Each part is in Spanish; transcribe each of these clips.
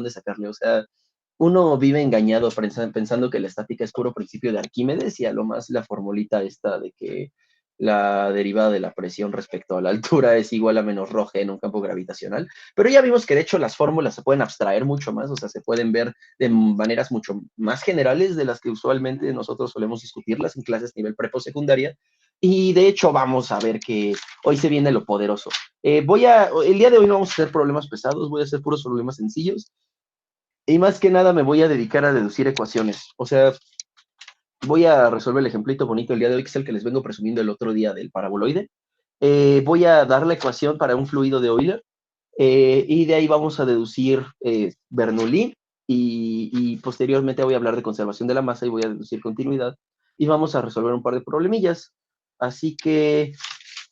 de sacarle. O sea, uno vive engañado pensando que la estática es puro principio de Arquímedes y a lo más la formulita esta de que la derivada de la presión respecto a la altura es igual a menos rho g en un campo gravitacional. Pero ya vimos que de hecho las fórmulas se pueden abstraer mucho más, o sea, se pueden ver de maneras mucho más generales de las que usualmente nosotros solemos discutirlas en clases nivel preposecundaria. Y de hecho vamos a ver que hoy se viene lo poderoso. El día de hoy no vamos a hacer problemas pesados, voy a hacer puros problemas sencillos. Y más que nada me voy a dedicar a deducir ecuaciones. O sea, voy a resolver el ejemplito bonito el día de hoy, que es el que les vengo presumiendo el otro día del paraboloide. Voy a dar la ecuación para un fluido de Euler. Y de ahí vamos a deducir Bernoulli. Y posteriormente voy a hablar de conservación de la masa y voy a deducir continuidad. Y vamos a resolver un par de problemillas. Así que,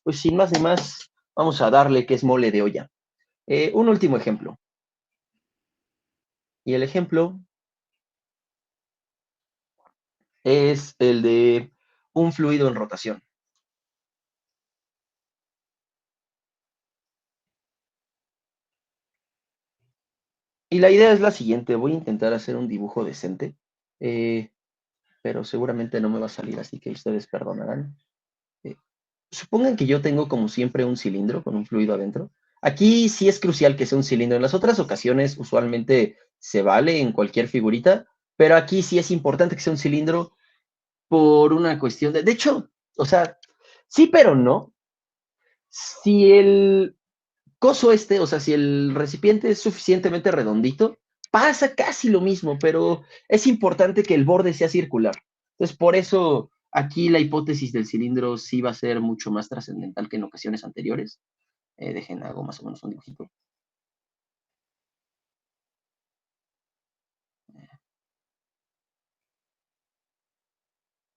pues sin más ni más, vamos a darle que es mole de olla. Un último ejemplo. Y el ejemplo es el de un fluido en rotación. Y la idea es la siguiente, voy a intentar hacer un dibujo decente, eh, pero seguramente no me va a salir, así que ustedes perdonarán. Eh, Supongan que yo tengo como siempre un cilindro con un fluido adentro. Aquí sí es crucial que sea un cilindro. En las otras ocasiones usualmente se vale en cualquier figurita, pero aquí sí es importante que sea un cilindro por una cuestión de hecho, o sea, sí, pero no. Si el coso o sea, si el recipiente es suficientemente redondito, pasa casi lo mismo, pero es importante que el borde sea circular. Entonces, por eso aquí la hipótesis del cilindro sí va a ser mucho más trascendental que en ocasiones anteriores. Dejen, hago más o menos un dibujito.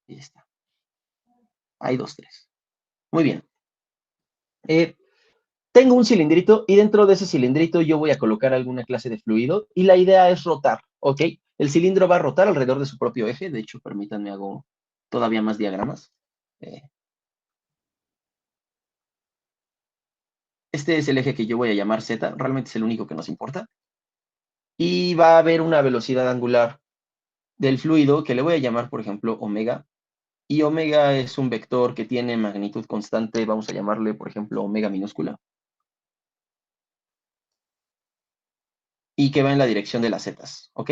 Ahí está. Hay dos, tres. Muy bien. Eh, Tengo un cilindrito y dentro de ese cilindrito yo voy a colocar alguna clase de fluido y la idea es rotar, ¿ok? El cilindro va a rotar alrededor de su propio eje. De hecho, permítanme, hago todavía más diagramas. Eh, Este es el eje que yo voy a llamar Z, realmente es el único que nos importa. Y va a haber una velocidad angular del fluido que le voy a llamar, por ejemplo, omega. Y omega es un vector que tiene magnitud constante, vamos a llamarle, por ejemplo, omega minúscula. Y que va en la dirección de las zetas, ¿ok?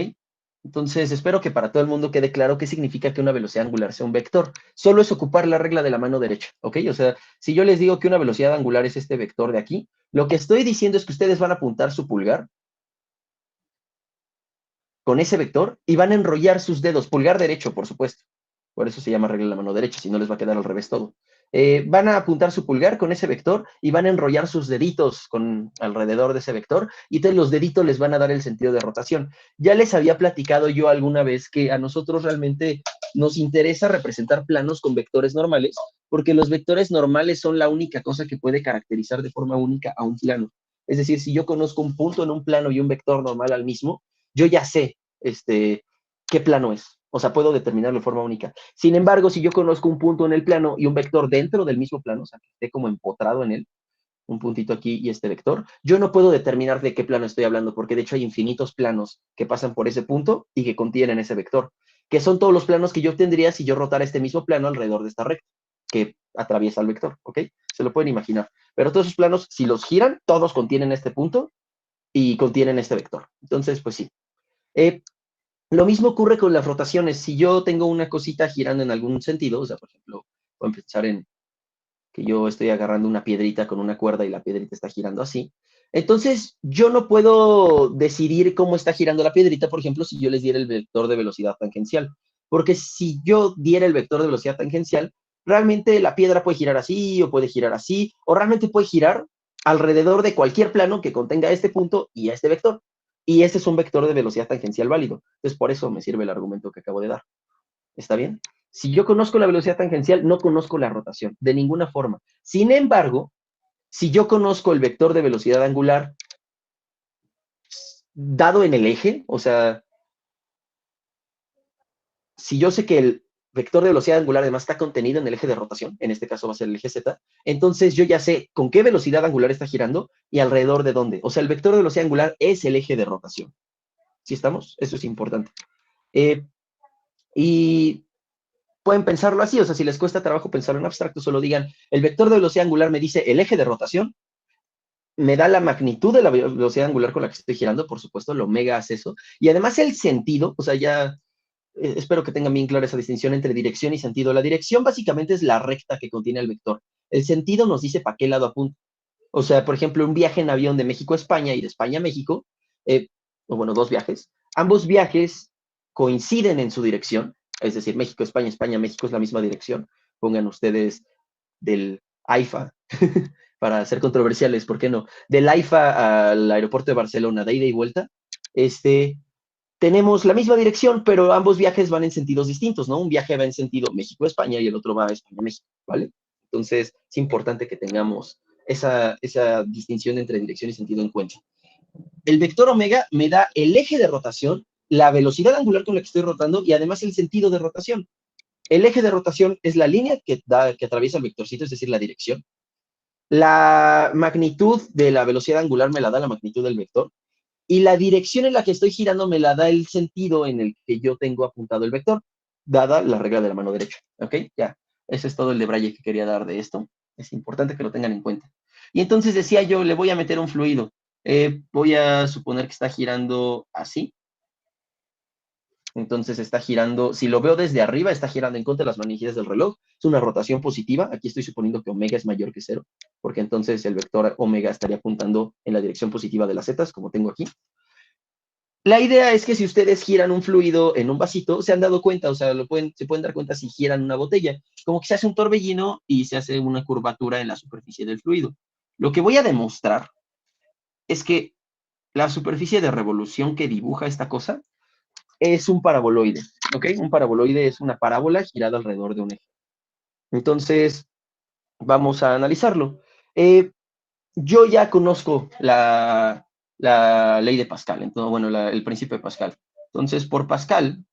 Entonces, espero que para todo el mundo quede claro qué significa que una velocidad angular sea un vector. Solo es ocupar la regla de la mano derecha, ¿ok? O sea, si yo les digo que una velocidad angular es este vector de aquí, lo que estoy diciendo es que ustedes van a apuntar su pulgar con ese vector y van a enrollar sus dedos, pulgar derecho, por supuesto. Por eso se llama regla de la mano derecha, si no les va a quedar al revés todo. Van a apuntar su pulgar con ese vector y van a enrollar sus deditos alrededor de ese vector y entonces los deditos les van a dar el sentido de rotación. Ya les había platicado yo alguna vez que a nosotros realmente nos interesa representar planos con vectores normales porque los vectores normales son la única cosa que puede caracterizar de forma única a un plano. Es decir, si yo conozco un punto en un plano y un vector normal al mismo, yo ya sé qué plano es. O sea, puedo determinarlo de forma única. Sin embargo, si yo conozco un punto en el plano y un vector dentro del mismo plano, o sea, que esté como empotrado en él, un puntito aquí y este vector, yo no puedo determinar de qué plano estoy hablando, porque de hecho hay infinitos planos que pasan por ese punto y que contienen ese vector, que son todos los planos que yo tendría si yo rotara este mismo plano alrededor de esta recta que atraviesa el vector, ¿ok? Se lo pueden imaginar. Pero todos esos planos, si los giran, todos contienen este punto y contienen este vector. Entonces, pues sí. Eh, lo mismo ocurre con las rotaciones. Si yo tengo una cosita girando en algún sentido, o sea, por ejemplo, voy a pensar en que yo estoy agarrando una piedrita con una cuerda y la piedrita está girando así. Entonces, yo no puedo decidir cómo está girando la piedrita, por ejemplo, si yo les diera el vector de velocidad tangencial. Porque si yo diera el vector de velocidad tangencial, realmente la piedra puede girar así o puede girar así, o realmente puede girar alrededor de cualquier plano que contenga este punto y este vector. Y este es un vector de velocidad tangencial válido. Entonces, por eso me sirve el argumento que acabo de dar. ¿Está bien? Si yo conozco la velocidad tangencial, no conozco la rotación, de ninguna forma. Sin embargo, si yo conozco el vector de velocidad angular dado en el eje, o sea, si yo sé que el vector de velocidad angular además está contenido en el eje de rotación, en este caso va a ser el eje Z, entonces yo ya sé con qué velocidad angular está girando y alrededor de dónde. O sea, el vector de velocidad angular es el eje de rotación. ¿Sí estamos? Eso es importante. Y pueden pensarlo así, o sea, si les cuesta trabajo pensarlo en abstracto, solo digan, el vector de velocidad angular me dice el eje de rotación, me da la magnitud de la velocidad angular con la que estoy girando, por supuesto, el omega hace eso, y además el sentido, o sea, ya espero que tengan bien clara esa distinción entre dirección y sentido. La dirección básicamente es la recta que contiene el vector. El sentido nos dice para qué lado apunta. O sea, por ejemplo, un viaje en avión de México a España y de España a México, o bueno, dos viajes, ambos viajes coinciden en su dirección, es decir, México, España, España, México es la misma dirección. Pongan ustedes del AIFA, para ser controversiales, ¿por qué no? Del AIFA al aeropuerto de Barcelona, de ida y vuelta, tenemos la misma dirección, pero ambos viajes van en sentidos distintos, ¿no? Un viaje va en sentido México-España y el otro va a España-México, ¿vale? Entonces, es importante que tengamos esa distinción entre dirección y sentido en cuenta. El vector omega me da el eje de rotación, la velocidad angular con la que estoy rotando y además el sentido de rotación. El eje de rotación es la línea que atraviesa el vectorcito, es decir, la dirección. La magnitud de la velocidad angular me la da la magnitud del vector. Y la dirección en la que estoy girando me la da el sentido en el que yo tengo apuntado el vector, dada la regla de la mano derecha. ¿Ok? Ya. Ese es todo el debraye que quería dar de esto. Es importante que lo tengan en cuenta. Y entonces decía yo, le voy a meter un fluido. Voy a suponer que está girando así. Entonces está girando, si lo veo desde arriba, está girando en contra de las manijillas del reloj. Es una rotación positiva. Aquí estoy suponiendo que omega es mayor que 0, porque entonces el vector omega estaría apuntando en la dirección positiva de las zetas, como tengo aquí. La idea es que si ustedes giran un fluido en un vasito, se han dado cuenta, o sea, se pueden dar cuenta si giran una botella, como que se hace un torbellino y se hace una curvatura en la superficie del fluido. Lo que voy a demostrar es que la superficie de revolución que dibuja esta cosa es un paraboloide, ¿ok? Un paraboloide es una parábola girada alrededor de un eje. Entonces, vamos a analizarlo. Yo ya conozco la ley de Pascal, entonces, bueno, el principio de Pascal. Entonces, por Pascal,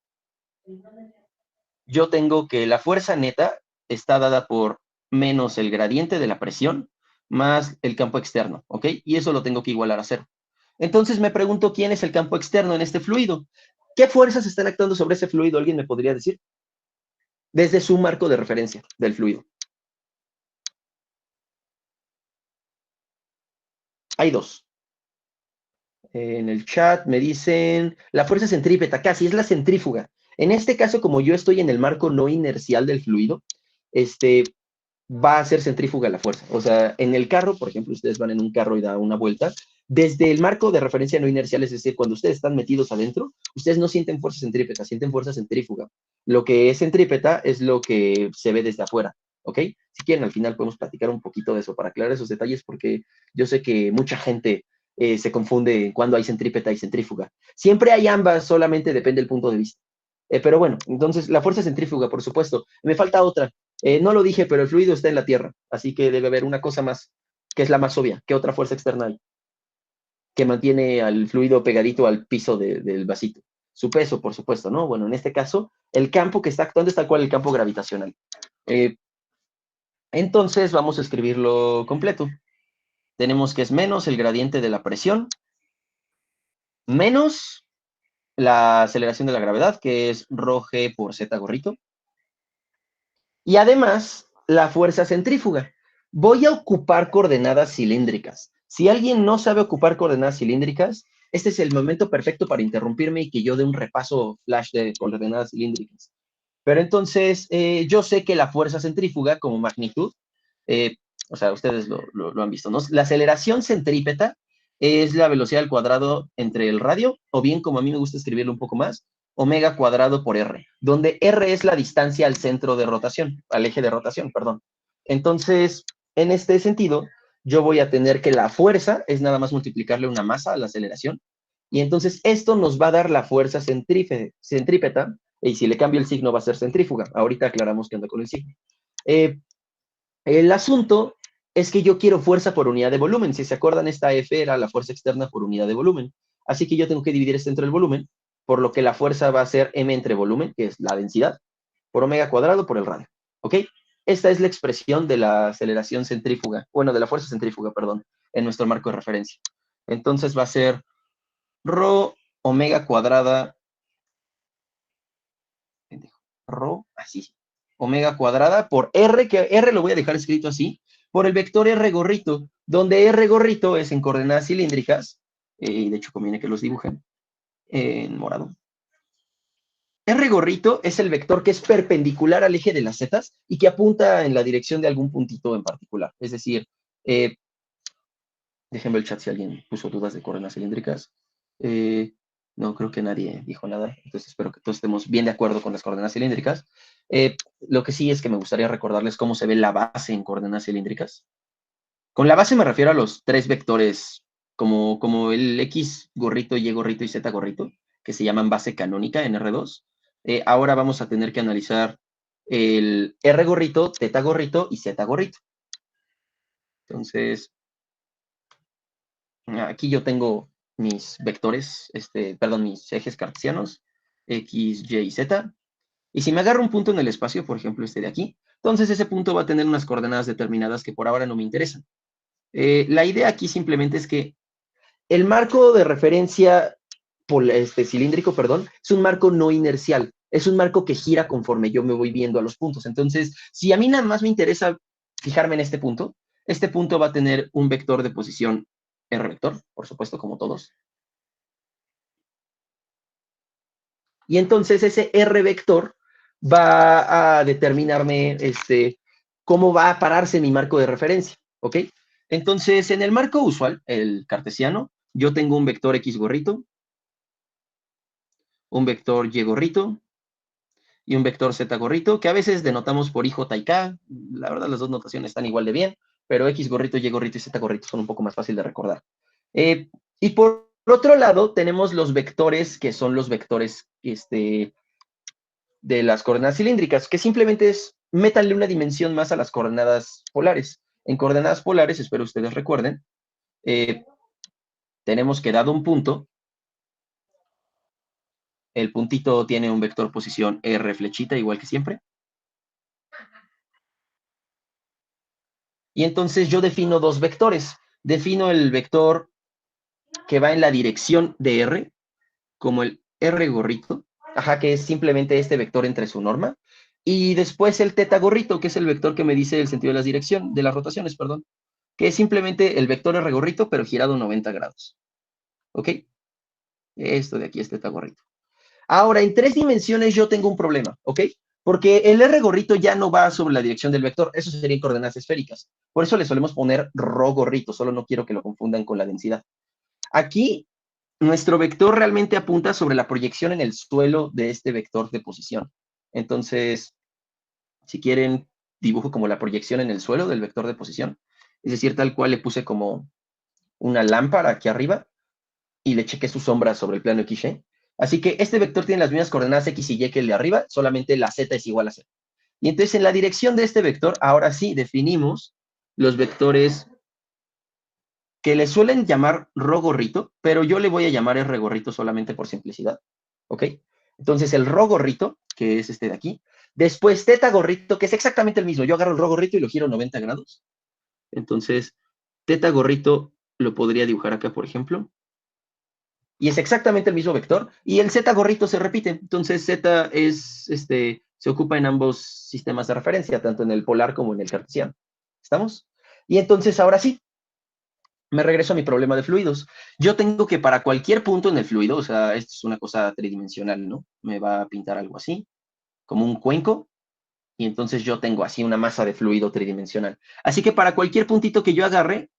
yo tengo que la fuerza neta está dada por menos el gradiente de la presión más el campo externo, ¿ok? Y eso lo tengo que igualar a 0. Entonces me pregunto quién es el campo externo en este fluido. ¿Qué fuerzas están actuando sobre ese fluido? ¿Alguien me podría decir? Desde su marco de referencia del fluido. Hay dos. En el chat me dicen la fuerza centrípeta, casi es la centrífuga. En este caso, como yo estoy en el marco no inercial del fluido, va a ser centrífuga la fuerza. O sea, en el carro, por ejemplo, ustedes van en un carro y da una vuelta, desde el marco de referencia no inercial, es decir, cuando ustedes están metidos adentro, ustedes no sienten fuerza centrípeta, sienten fuerza centrífuga. Lo que es centrípeta es lo que se ve desde afuera, ¿ok? Si quieren, al final podemos platicar un poquito de eso para aclarar esos detalles, porque yo sé que mucha gente se confunde cuando hay centrípeta y centrífuga. Siempre hay ambas, solamente depende del punto de vista. Pero bueno, entonces la fuerza centrífuga, por supuesto. Me falta otra. No lo dije, pero el fluido está en la Tierra, así que debe haber una cosa más, que es la más obvia. ¿Qué otra fuerza externa hay? Que mantiene al fluido pegadito al piso del vasito. Su peso, por supuesto, ¿no? Bueno, en este caso, el campo que está actuando es tal cual el campo gravitacional. Entonces, vamos a escribirlo completo. Tenemos que es menos el gradiente de la presión, menos la aceleración de la gravedad, que es rho g por z gorrito. Y además, la fuerza centrífuga. Voy a ocupar coordenadas cilíndricas. Si alguien no sabe ocupar coordenadas cilíndricas, este es el momento perfecto para interrumpirme y que yo dé un repaso flash de coordenadas cilíndricas. Pero entonces, yo sé que la fuerza centrífuga como magnitud, o sea, ustedes lo han visto, ¿no? La aceleración centrípeta es la velocidad al cuadrado entre el radio, o bien, como a mí me gusta escribirlo un poco más, omega cuadrado por r, donde r es la distancia al centro de rotación, al eje de rotación, perdón. Entonces, en este sentido, yo voy a tener que la fuerza es nada más multiplicarle una masa a la aceleración, y entonces esto nos va a dar la fuerza centrípeta, y si le cambio el signo va a ser centrífuga. Ahorita aclaramos qué anda con el signo. El asunto es que yo quiero fuerza por unidad de volumen. Si se acuerdan, esta F era la fuerza externa por unidad de volumen. Así que yo tengo que dividir esto entre el volumen, por lo que la fuerza va a ser m entre volumen, que es la densidad, por omega cuadrado por el radio. ¿Ok? Esta es la expresión de la aceleración centrífuga, bueno, de la fuerza centrífuga, perdón, en nuestro marco de referencia. Entonces va a ser rho omega cuadrada, rho, así, omega cuadrada por R, que R lo voy a dejar escrito así, por el vector R gorrito, donde R gorrito es en coordenadas cilíndricas, y de hecho conviene que los dibujen en morado. R gorrito es el vector que es perpendicular al eje de las zetas y que apunta en la dirección de algún puntito en particular. Es decir, déjenme el chat si alguien puso dudas de coordenadas cilíndricas. No, creo que nadie dijo nada. Entonces espero que todos estemos bien de acuerdo con las coordenadas cilíndricas. Lo que sí es que me gustaría recordarles cómo se ve la base en coordenadas cilíndricas. Con la base me refiero a los tres vectores, como el X gorrito, Y gorrito y Z gorrito, que se llaman base canónica en R2. Ahora vamos a tener que analizar el R gorrito, teta gorrito y Z gorrito. Entonces, aquí yo tengo mis vectores, perdón, mis ejes cartesianos, X, Y y Z. Y si me agarro un punto en el espacio, por ejemplo, este de aquí, entonces ese punto va a tener unas coordenadas determinadas que por ahora no me interesan. La idea aquí simplemente es que el marco de referencia cilíndrico, perdón, es un marco no inercial. Es un marco que gira conforme yo me voy viendo a los puntos. Entonces, si a mí nada más me interesa fijarme en este punto va a tener un vector de posición R vector, por supuesto, como todos. Y entonces ese R vector va a determinarme cómo va a pararse mi marco de referencia, ¿ok? Entonces, en el marco usual, el cartesiano, yo tengo un vector X gorrito, un vector Y gorrito y un vector Z gorrito, que a veces denotamos por IJ y K. La verdad, las dos notaciones están igual de bien, pero X gorrito, Y gorrito y Z gorrito son un poco más fácil de recordar. Y por otro lado, tenemos los vectores, que son los vectores de las coordenadas cilíndricas, que simplemente es métanle una dimensión más a las coordenadas polares. En coordenadas polares, espero ustedes recuerden, tenemos que dado un punto, el puntito tiene un vector posición R flechita, igual que siempre. Y entonces yo defino dos vectores. Defino el vector que va en la dirección de R, como el R gorrito, ajá, que es simplemente este vector entre su norma, y después el teta gorrito, que es el vector que me dice el sentido de de las rotaciones, perdón, que es simplemente el vector R gorrito, pero girado 90 grados. ¿Ok? Esto de aquí es teta gorrito. Ahora, en tres dimensiones yo tengo un problema, ¿ok? Porque el R gorrito ya no va sobre la dirección del vector, eso serían coordenadas esféricas. Por eso le solemos poner rho gorrito, solo no quiero que lo confundan con la densidad. Aquí, nuestro vector realmente apunta sobre la proyección en el suelo de este vector de posición. Entonces, si quieren, dibujo como la proyección en el suelo del vector de posición. Es decir, tal cual le puse como una lámpara aquí arriba y le chequé su sombra sobre el plano XY. Así que este vector tiene las mismas coordenadas X y Y que el de arriba, solamente la Z es igual a 0. Y entonces en la dirección de este vector, ahora sí definimos los vectores que le suelen llamar rho gorrito, pero yo le voy a llamar R gorrito solamente por simplicidad. ¿Ok? Entonces el rho gorrito, que es este de aquí, después teta gorrito, que es exactamente el mismo. Yo agarro el rho gorrito y lo giro 90 grados. Entonces, teta gorrito lo podría dibujar acá, por ejemplo. Y es exactamente el mismo vector. Y el z gorrito se repite. Entonces, z se ocupa en ambos sistemas de referencia, tanto en el polar como en el cartesiano. ¿Estamos? Y entonces, ahora sí, me regreso a mi problema de fluidos. Yo tengo que para cualquier punto en el fluido, o sea, esto es una cosa tridimensional, ¿no? Me va a pintar algo así, como un cuenco, y entonces yo tengo así una masa de fluido tridimensional. Así que para cualquier puntito que yo agarre,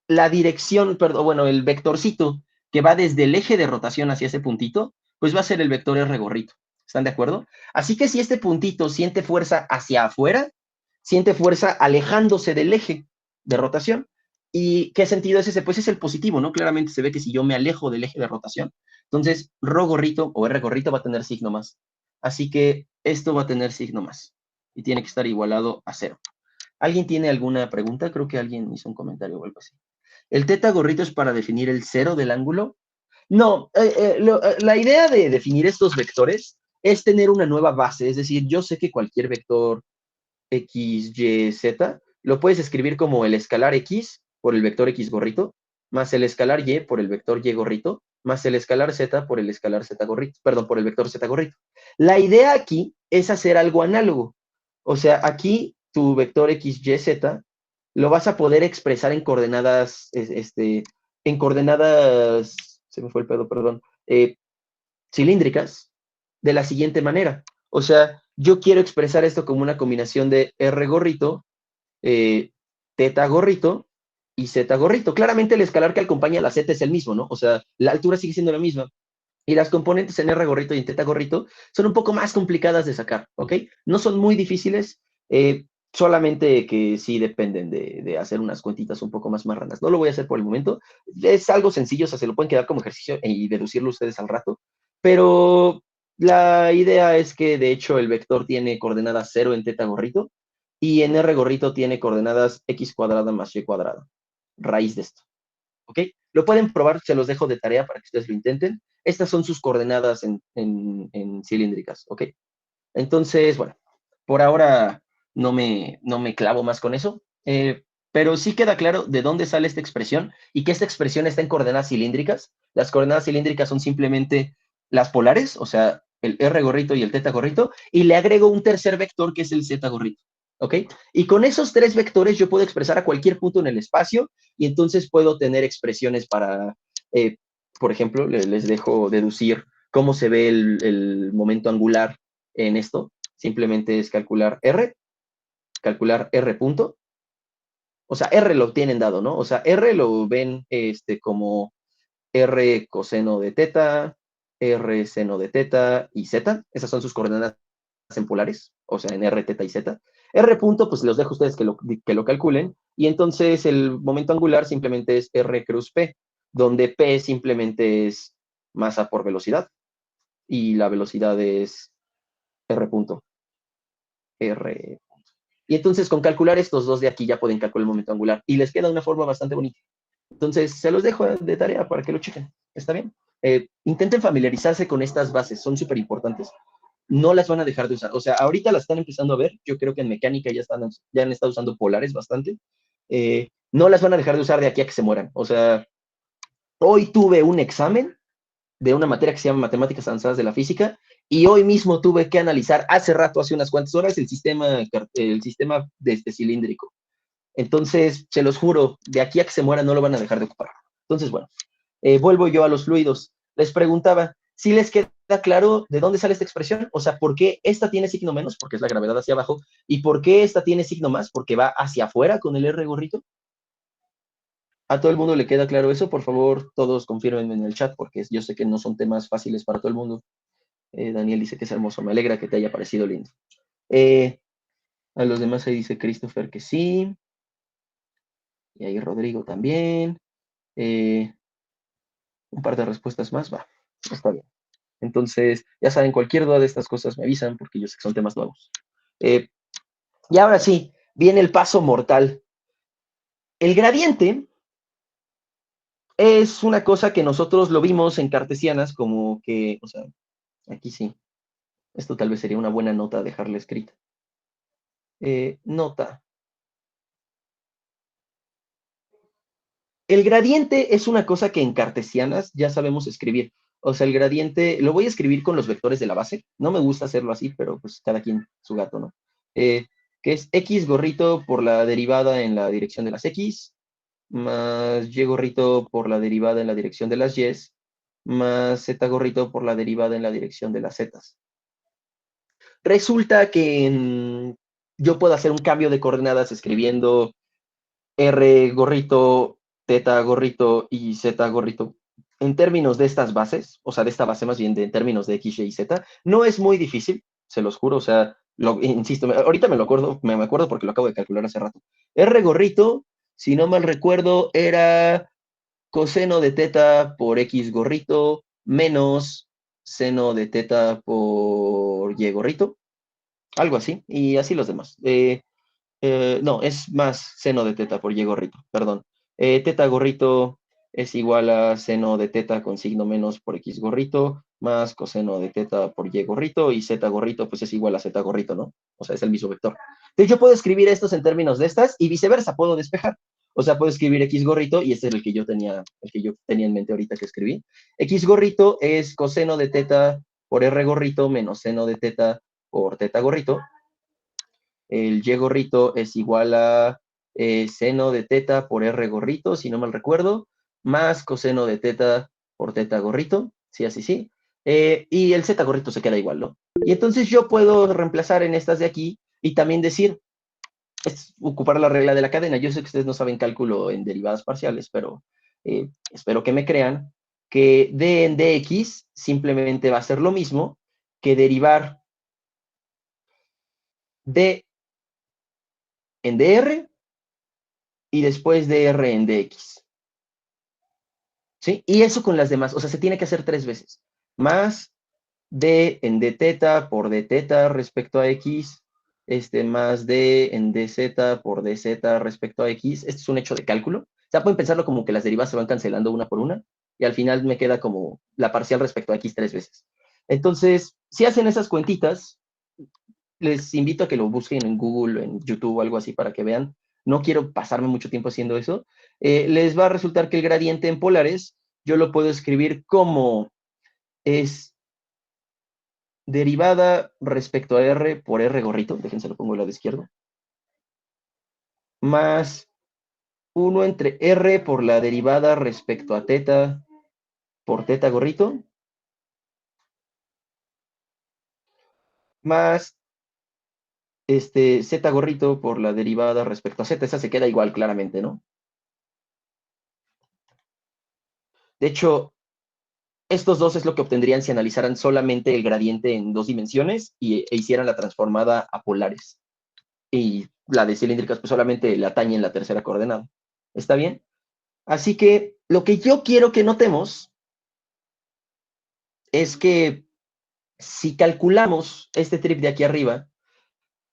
la dirección, perdón, bueno, el vectorcito que va desde el eje de rotación hacia ese puntito, pues va a ser el vector R gorrito. ¿Están de acuerdo? Así que si este puntito siente fuerza hacia afuera, siente fuerza alejándose del eje de rotación. ¿Y qué sentido es ese? Pues es el positivo, ¿no? Claramente se ve que si yo me alejo del eje de rotación, entonces rho gorrito o R gorrito va a tener signo más. Así que esto va a tener signo más. Y tiene que estar igualado a 0. ¿Alguien tiene alguna pregunta? Creo que alguien hizo un comentario o algo así. ¿El teta gorrito es para definir el cero del ángulo? No, la idea de definir estos vectores es tener una nueva base, es decir, yo sé que cualquier vector x, y, z lo puedes escribir como el escalar x por el vector x gorrito, más el escalar y por el vector y gorrito, más el escalar z por el escalar z gorrito, perdón, por el vector z gorrito. La idea aquí es hacer algo análogo. O sea, aquí tu vector x, y, z lo vas a poder expresar en coordenadas, se me fue el pedo, perdón, cilíndricas, de la siguiente manera. O sea, yo quiero expresar esto como una combinación de R gorrito, teta gorrito y z gorrito. Claramente el escalar que acompaña a la z es el mismo, ¿no? O sea, la altura sigue siendo la misma. Y las componentes en R gorrito y en teta gorrito son un poco más complicadas de sacar, ¿ok? No son muy difíciles, solamente que sí dependen de hacer unas cuentitas un poco más marranas. No lo voy a hacer por el momento. Es algo sencillo, o sea, se lo pueden quedar como ejercicio y deducirlo ustedes al rato. Pero la idea es que, de hecho, el vector tiene coordenadas 0 en teta gorrito y en R gorrito tiene coordenadas x cuadrada más y cuadrada. Raíz de esto. ¿Ok? Lo pueden probar, se los dejo de tarea para que ustedes lo intenten. Estas son sus coordenadas en cilíndricas, ¿ok? Entonces, bueno, por ahora no me clavo más con eso, pero sí queda claro de dónde sale esta expresión y que esta expresión está en coordenadas cilíndricas. Las coordenadas cilíndricas son simplemente las polares, o sea, el R gorrito y el teta gorrito, y le agrego un tercer vector que es el Z gorrito, ¿ok? Y con esos tres vectores yo puedo expresar a cualquier punto en el espacio y entonces puedo tener expresiones para, por ejemplo, les dejo deducir cómo se ve el momento angular en esto. Simplemente es calcular R punto. O sea, R lo tienen dado, ¿no? O sea, R lo ven como R coseno de teta, R seno de teta y Z. Esas son sus coordenadas en polares, o sea, en R, teta y Z. R punto, pues los dejo a ustedes que lo calculen. Y entonces el momento angular simplemente es R cruz P, donde P simplemente es masa por velocidad. Y la velocidad es R punto. R. Y entonces con calcular estos dos de aquí ya pueden calcular el momento angular. Y les queda una forma bastante bonita. Entonces se los dejo de tarea para que lo chequen. ¿Está bien? Intenten familiarizarse con estas bases, son súper importantes. No las van a dejar de usar. O sea, ahorita las están empezando a ver. Yo creo que en mecánica ya han estado usando polares bastante. No las van a dejar de usar de aquí a que se mueran. O sea, hoy tuve un examen de una materia que se llama Matemáticas Avanzadas de la Física, y hoy mismo tuve que analizar hace rato, hace unas cuantas horas, el sistema de este cilíndrico. Entonces, se los juro, de aquí a que se muera no lo van a dejar de ocupar. Entonces, bueno, vuelvo yo a los fluidos. Les preguntaba, ¿si les queda claro de dónde sale esta expresión? O sea, ¿por qué esta tiene signo menos? Porque es la gravedad hacia abajo. ¿Y por qué esta tiene signo más? Porque va hacia afuera con el R gorrito. ¿A todo el mundo le queda claro eso? Por favor, todos confirmen en el chat, porque yo sé que no son temas fáciles para todo el mundo. Daniel dice que es hermoso, me alegra que te haya parecido lindo. A los demás ahí dice Christopher que sí. Y ahí Rodrigo también. Un par de respuestas más, va. Está bien. Entonces, ya saben, cualquier duda de estas cosas me avisan, porque yo sé que son temas nuevos. Y ahora sí, viene el paso mortal. El gradiente es una cosa que nosotros lo vimos en cartesianas como que, o sea, aquí sí. Esto tal vez sería una buena nota dejarla escrita. Nota. El gradiente es una cosa que en cartesianas ya sabemos escribir. O sea, el gradiente lo voy a escribir con los vectores de la base. No me gusta hacerlo así, pero pues cada quien su gato, ¿no? Eh, que es x gorrito por la derivada en la dirección de las x, más y gorrito por la derivada en la dirección de las y, más z gorrito por la derivada en la dirección de las z. Resulta que yo puedo hacer un cambio de coordenadas escribiendo R gorrito, teta gorrito y z gorrito. En términos de estas bases, o sea, de esta base más bien en términos de x, y, z, no es muy difícil, se los juro, o sea, insisto, ahorita me acuerdo porque lo acabo de calcular hace rato. R gorrito, si no mal recuerdo, era coseno de teta por x gorrito menos seno de teta por y gorrito, algo así, y así los demás. No, es más seno de teta por y gorrito, perdón. Teta gorrito es igual a seno de teta con signo menos por x gorrito, más coseno de teta por y gorrito, y z gorrito pues es igual a z gorrito, ¿no? O sea, es el mismo vector. Entonces yo puedo escribir estos en términos de estas, y viceversa, puedo despejar. O sea, puedo escribir X gorrito, y este es el que yo tenía en mente ahorita que escribí. X gorrito es coseno de teta por R gorrito menos seno de teta por teta gorrito. El Y gorrito es igual a seno de teta por R gorrito, si no mal recuerdo, más coseno de teta por teta gorrito, sí, así sí. Y el Z gorrito se queda igual, ¿no? Y entonces yo puedo reemplazar en estas de aquí y también decir, es ocupar la regla de la cadena. Yo sé que ustedes no saben cálculo en derivadas parciales, pero espero que me crean que d en dx simplemente va a ser lo mismo que derivar d en dr y después dr en dx. ¿Sí? Y eso con las demás, o sea, se tiene que hacer 3 veces. Más d en d teta por d teta respecto a x, más d en dz por dz respecto a x. Este es un hecho de cálculo. O sea, pueden pensarlo como que las derivadas se van cancelando una por una, y al final me queda como la parcial respecto a x 3 veces. Entonces, si hacen esas cuentitas, les invito a que lo busquen en Google, en YouTube o algo así para que vean. No quiero pasarme mucho tiempo haciendo eso. Les va a resultar que el gradiente en polares yo lo puedo escribir como es derivada respecto a R por R gorrito, déjense lo pongo al lado izquierdo, más 1 entre R por la derivada respecto a teta por teta gorrito, más Z gorrito por la derivada respecto a Z. Esa se queda igual claramente, ¿no? De hecho, estos dos es lo que obtendrían si analizaran solamente el gradiente en 2 dimensiones e hicieran la transformada a polares. Y la de cilíndricas pues solamente la atañe en la tercera coordenada. ¿Está bien? Así que lo que yo quiero que notemos es que si calculamos este trip de aquí arriba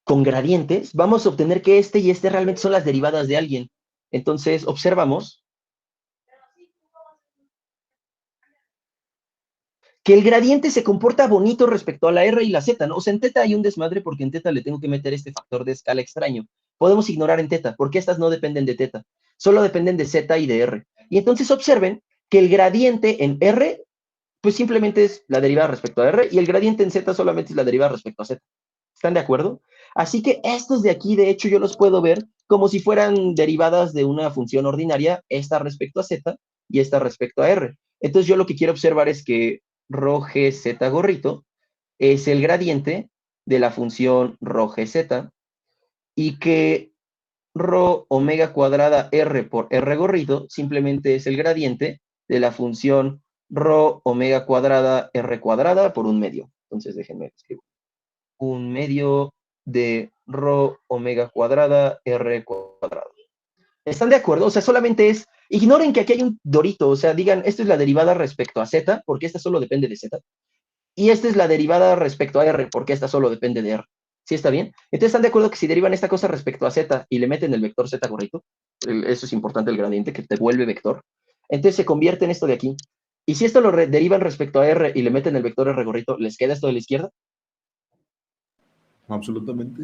con gradientes, vamos a obtener que este y este realmente son las derivadas de alguien. Entonces, observamos que el gradiente se comporta bonito respecto a la R y la Z, ¿no? O sea, en teta hay un desmadre porque en teta le tengo que meter este factor de escala extraño. Podemos ignorar en teta, porque estas no dependen de teta, solo dependen de Z y de R. Y entonces observen que el gradiente en R, pues simplemente es la derivada respecto a R, y el gradiente en Z solamente es la derivada respecto a Z. ¿Están de acuerdo? Así que estos de aquí, de hecho, yo los puedo ver como si fueran derivadas de una función ordinaria, esta respecto a Z y esta respecto a R. Entonces yo lo que quiero observar es que rho g z gorrito es el gradiente de la función rho g z, y que rho omega cuadrada r por r gorrito simplemente es el gradiente de la función rho omega cuadrada r cuadrada por un medio. Entonces déjenme escribir. Un medio de rho omega cuadrada r cuadrado. ¿Están de acuerdo? O sea, solamente es, ignoren que aquí hay un dorito, o sea, digan, esto es la derivada respecto a z, porque esta solo depende de z, y esta es la derivada respecto a r, porque esta solo depende de r. ¿Sí está bien? Entonces, ¿están de acuerdo que si derivan esta cosa respecto a z y le meten el vector z gorrito, eso es importante, el gradiente, que te vuelve vector, entonces se convierte en esto de aquí. Y si esto lo derivan respecto a r y le meten el vector r gorrito, ¿les queda esto de la izquierda? Absolutamente,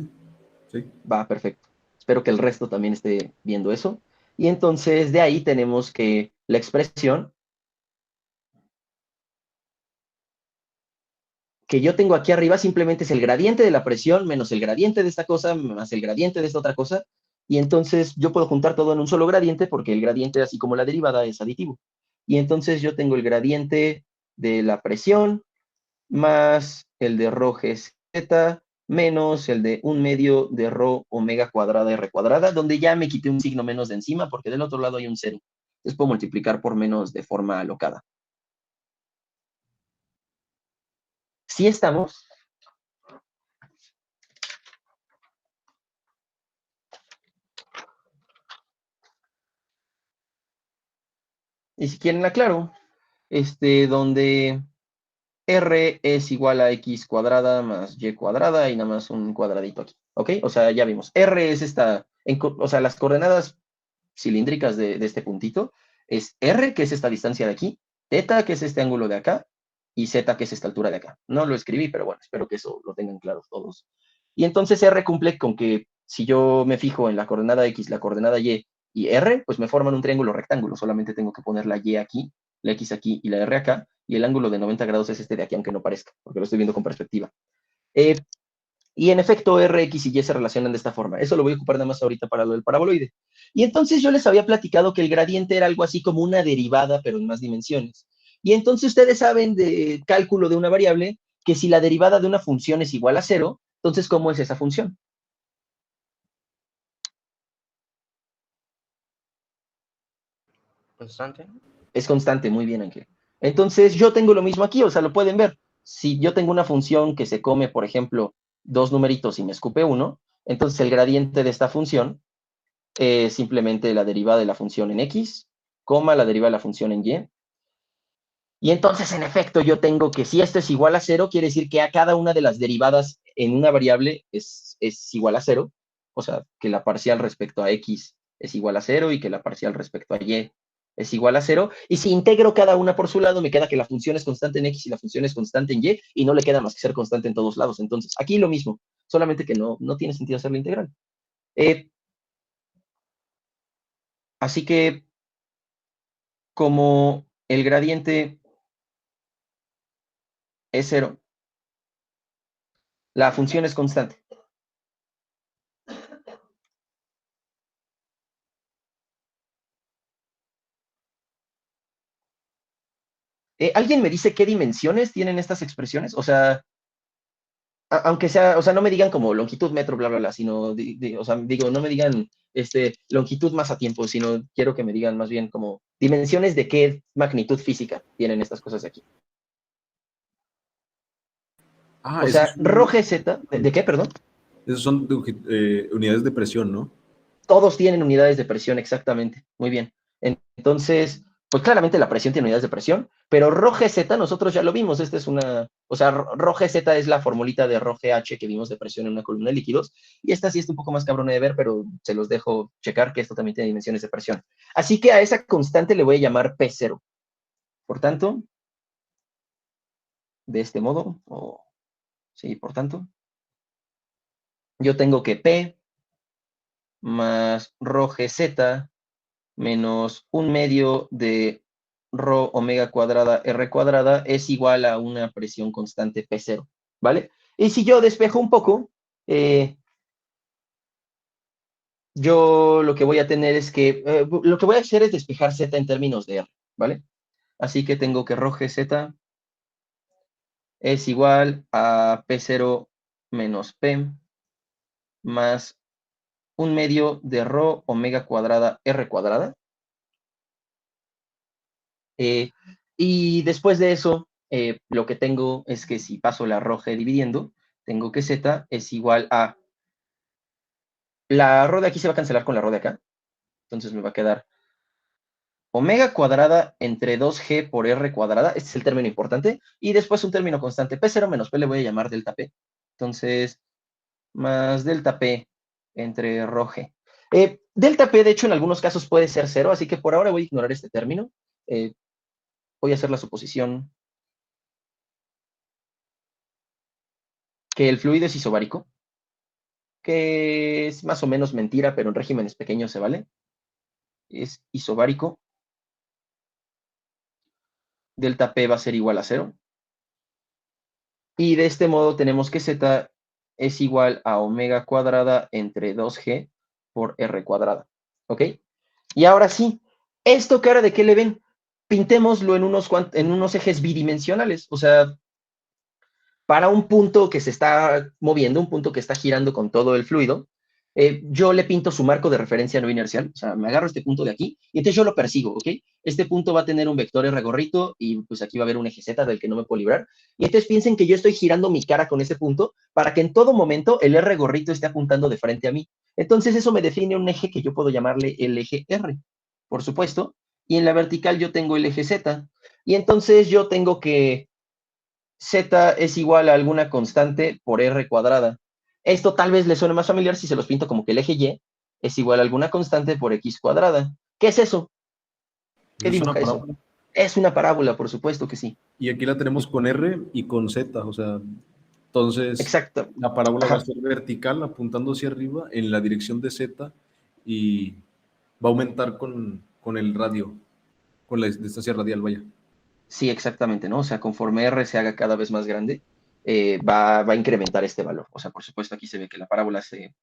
sí. Va, perfecto. Espero que el resto también esté viendo eso. Y entonces de ahí tenemos que la expresión que yo tengo aquí arriba simplemente es el gradiente de la presión menos el gradiente de esta cosa más el gradiente de esta otra cosa. Y entonces yo puedo juntar todo en un solo gradiente porque el gradiente, así como la derivada, es aditivo. Y entonces yo tengo el gradiente de la presión más el de rho g z menos el de un medio de rho omega cuadrada r cuadrada, donde ya me quité un signo menos de encima porque del otro lado hay un cero. Entonces puedo multiplicar por menos de forma alocada. Si estamos, y si quieren aclaro, donde r es igual a x cuadrada más y cuadrada y nada más un cuadradito aquí, ¿ok? O sea, ya vimos, r es esta, o sea, las coordenadas cilíndricas de este puntito es r, que es esta distancia de aquí, teta, que es este ángulo de acá, y z, que es esta altura de acá. No lo escribí, pero bueno, espero que eso lo tengan claro todos. Y entonces r cumple con que si yo me fijo en la coordenada x, la coordenada y y R, pues me forman un triángulo rectángulo. Solamente tengo que poner la Y aquí, la X aquí y la R acá, y el ángulo de 90 grados es este de aquí, aunque no parezca, porque lo estoy viendo con perspectiva. Y en efecto, R, X y Y se relacionan de esta forma. Eso lo voy a ocupar nada más ahorita para lo del paraboloide. Y entonces yo les había platicado que el gradiente era algo así como una derivada, pero en más dimensiones. Y entonces ustedes saben de cálculo de una variable que si la derivada de una función es igual a cero, entonces, ¿cómo es esa función? ¿Constante? Es constante, muy bien, Ángel. Entonces, yo tengo lo mismo aquí, o sea, lo pueden ver. Si yo tengo una función que se come, por ejemplo, dos numeritos y me escupe uno, entonces el gradiente de esta función es simplemente la derivada de la función en X, coma la derivada de la función en Y. Y entonces, en efecto, yo tengo que si esto es igual a cero, quiere decir que a cada una de las derivadas en una variable es igual a cero. O sea, que la parcial respecto a X es igual a cero y que la parcial respecto a Y es igual a cero. Y si integro cada una por su lado, me queda que la función es constante en X y la función es constante en Y no le queda más que ser constante en todos lados. Entonces, aquí lo mismo, solamente que no tiene sentido hacer la integral. Así que, como el gradiente es cero, la función es constante. ¿Alguien me dice qué dimensiones tienen estas expresiones? O sea, aunque sea, o sea, no me digan como longitud, metro, bla, bla, bla, sino, o sea, digo, no me digan longitud más a tiempo, sino quiero que me digan más bien como dimensiones de qué magnitud física tienen estas cosas de aquí. Ah, O esos sea, son, rho GZ, ¿de qué, perdón? esos son unidades de presión, ¿no? Todos tienen unidades de presión, exactamente. Muy bien. Entonces, pues claramente la presión tiene unidades de presión, pero ρGZ nosotros ya lo vimos. Esta es una, o sea, ρGZ es la formulita de ρGH que vimos de presión en una columna de líquidos. Y esta sí está un poco más cabrona de ver, pero se los dejo checar que esto también tiene dimensiones de presión. Así que a esa constante le voy a llamar P0. Por tanto, de este modo, sí, por tanto, yo tengo que P más ρGZ menos 1/2 de rho omega cuadrada R cuadrada es igual a una presión constante P0, ¿vale? Y si yo despejo un poco, yo lo que voy a tener es que, lo que voy a hacer es despejar Z en términos de R, ¿vale? Así que tengo que rho GZ es igual a P0 menos P más 1/2 de rho omega cuadrada R cuadrada. Y después de eso, lo que tengo es que si paso la roja dividiendo, tengo que Z es igual a... La rho de aquí se va a cancelar con la rho de acá. Entonces me va a quedar omega cuadrada entre 2G por R cuadrada. Este es el término importante. Y después un término constante. P0 menos P le voy a llamar delta P. Entonces, más delta P entre rho G. Delta P, de hecho, en algunos casos puede ser cero. Así que por ahora voy a ignorar este término. Voy a hacer la suposición que el fluido es isobárico, que es más o menos mentira, pero en regímenes pequeños se vale. Es isobárico. Delta P va a ser igual a 0. Y de este modo tenemos que Z es igual a omega cuadrada entre 2G por R cuadrada. ¿Ok? Y ahora sí, ¿esto cara de qué le ven? Pintémoslo en unos ejes bidimensionales. O sea, para un punto que se está moviendo, un punto que está girando con todo el fluido, yo le pinto su marco de referencia no inercial, o sea, me agarro este punto de aquí y entonces yo lo persigo, ¿ok? Este punto va a tener un vector R gorrito y pues aquí va a haber un eje Z del que no me puedo librar. Y entonces piensen que yo estoy girando mi cara con ese punto para que en todo momento el R gorrito esté apuntando de frente a mí. Entonces eso me define un eje que yo puedo llamarle el eje R, por supuesto, y en la vertical yo tengo el eje Z. Y entonces yo tengo que Z es igual a alguna constante por R cuadrada. Esto tal vez le suene más familiar si se los pinto como que el eje Y es igual a alguna constante por X cuadrada. ¿Qué es eso? ¿Qué Es una dibuja eso? parábola. Es una parábola, por supuesto que sí. Y aquí la tenemos con R y con Z, o sea, entonces Exacto. la parábola va a Ajá. ser vertical apuntando hacia arriba en la dirección de Z y va a aumentar con el radio, con la distancia radial, vaya. Sí, exactamente, ¿no? O sea, conforme R se haga cada vez más grande, va a incrementar este valor. O sea, por supuesto, aquí se ve que la parábola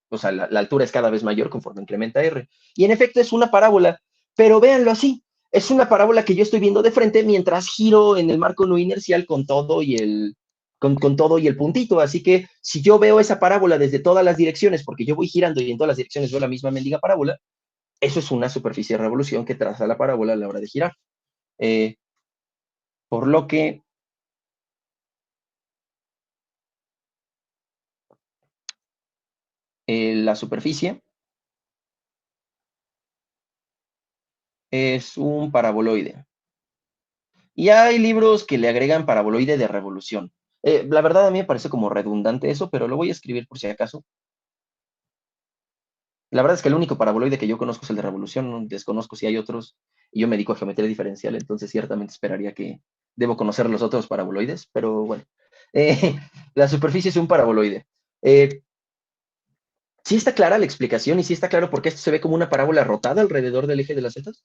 o sea, la altura es cada vez mayor conforme incrementa R. Y en efecto es una parábola, pero véanlo así. Es una parábola que yo estoy viendo de frente mientras giro en el marco no inercial con todo y el puntito. Así que si yo veo esa parábola desde todas las direcciones, porque yo voy girando y en todas las direcciones veo la misma mendiga parábola, eso es una superficie de revolución que traza la parábola a la hora de girar. Eh, por lo que la superficie es un paraboloide. Y hay libros que le agregan paraboloide de revolución. La verdad a mí me parece como redundante eso, pero lo voy a escribir por si acaso. La verdad es que el único paraboloide que yo conozco es el de revolución, no desconozco si hay otros, y yo me dedico a geometría diferencial, entonces ciertamente esperaría que debo conocer los otros paraboloides, pero bueno. Eh, la superficie es un paraboloide. ¿Sí está clara la explicación y sí está claro por qué esto se ve como una parábola rotada alrededor del eje de las zetas?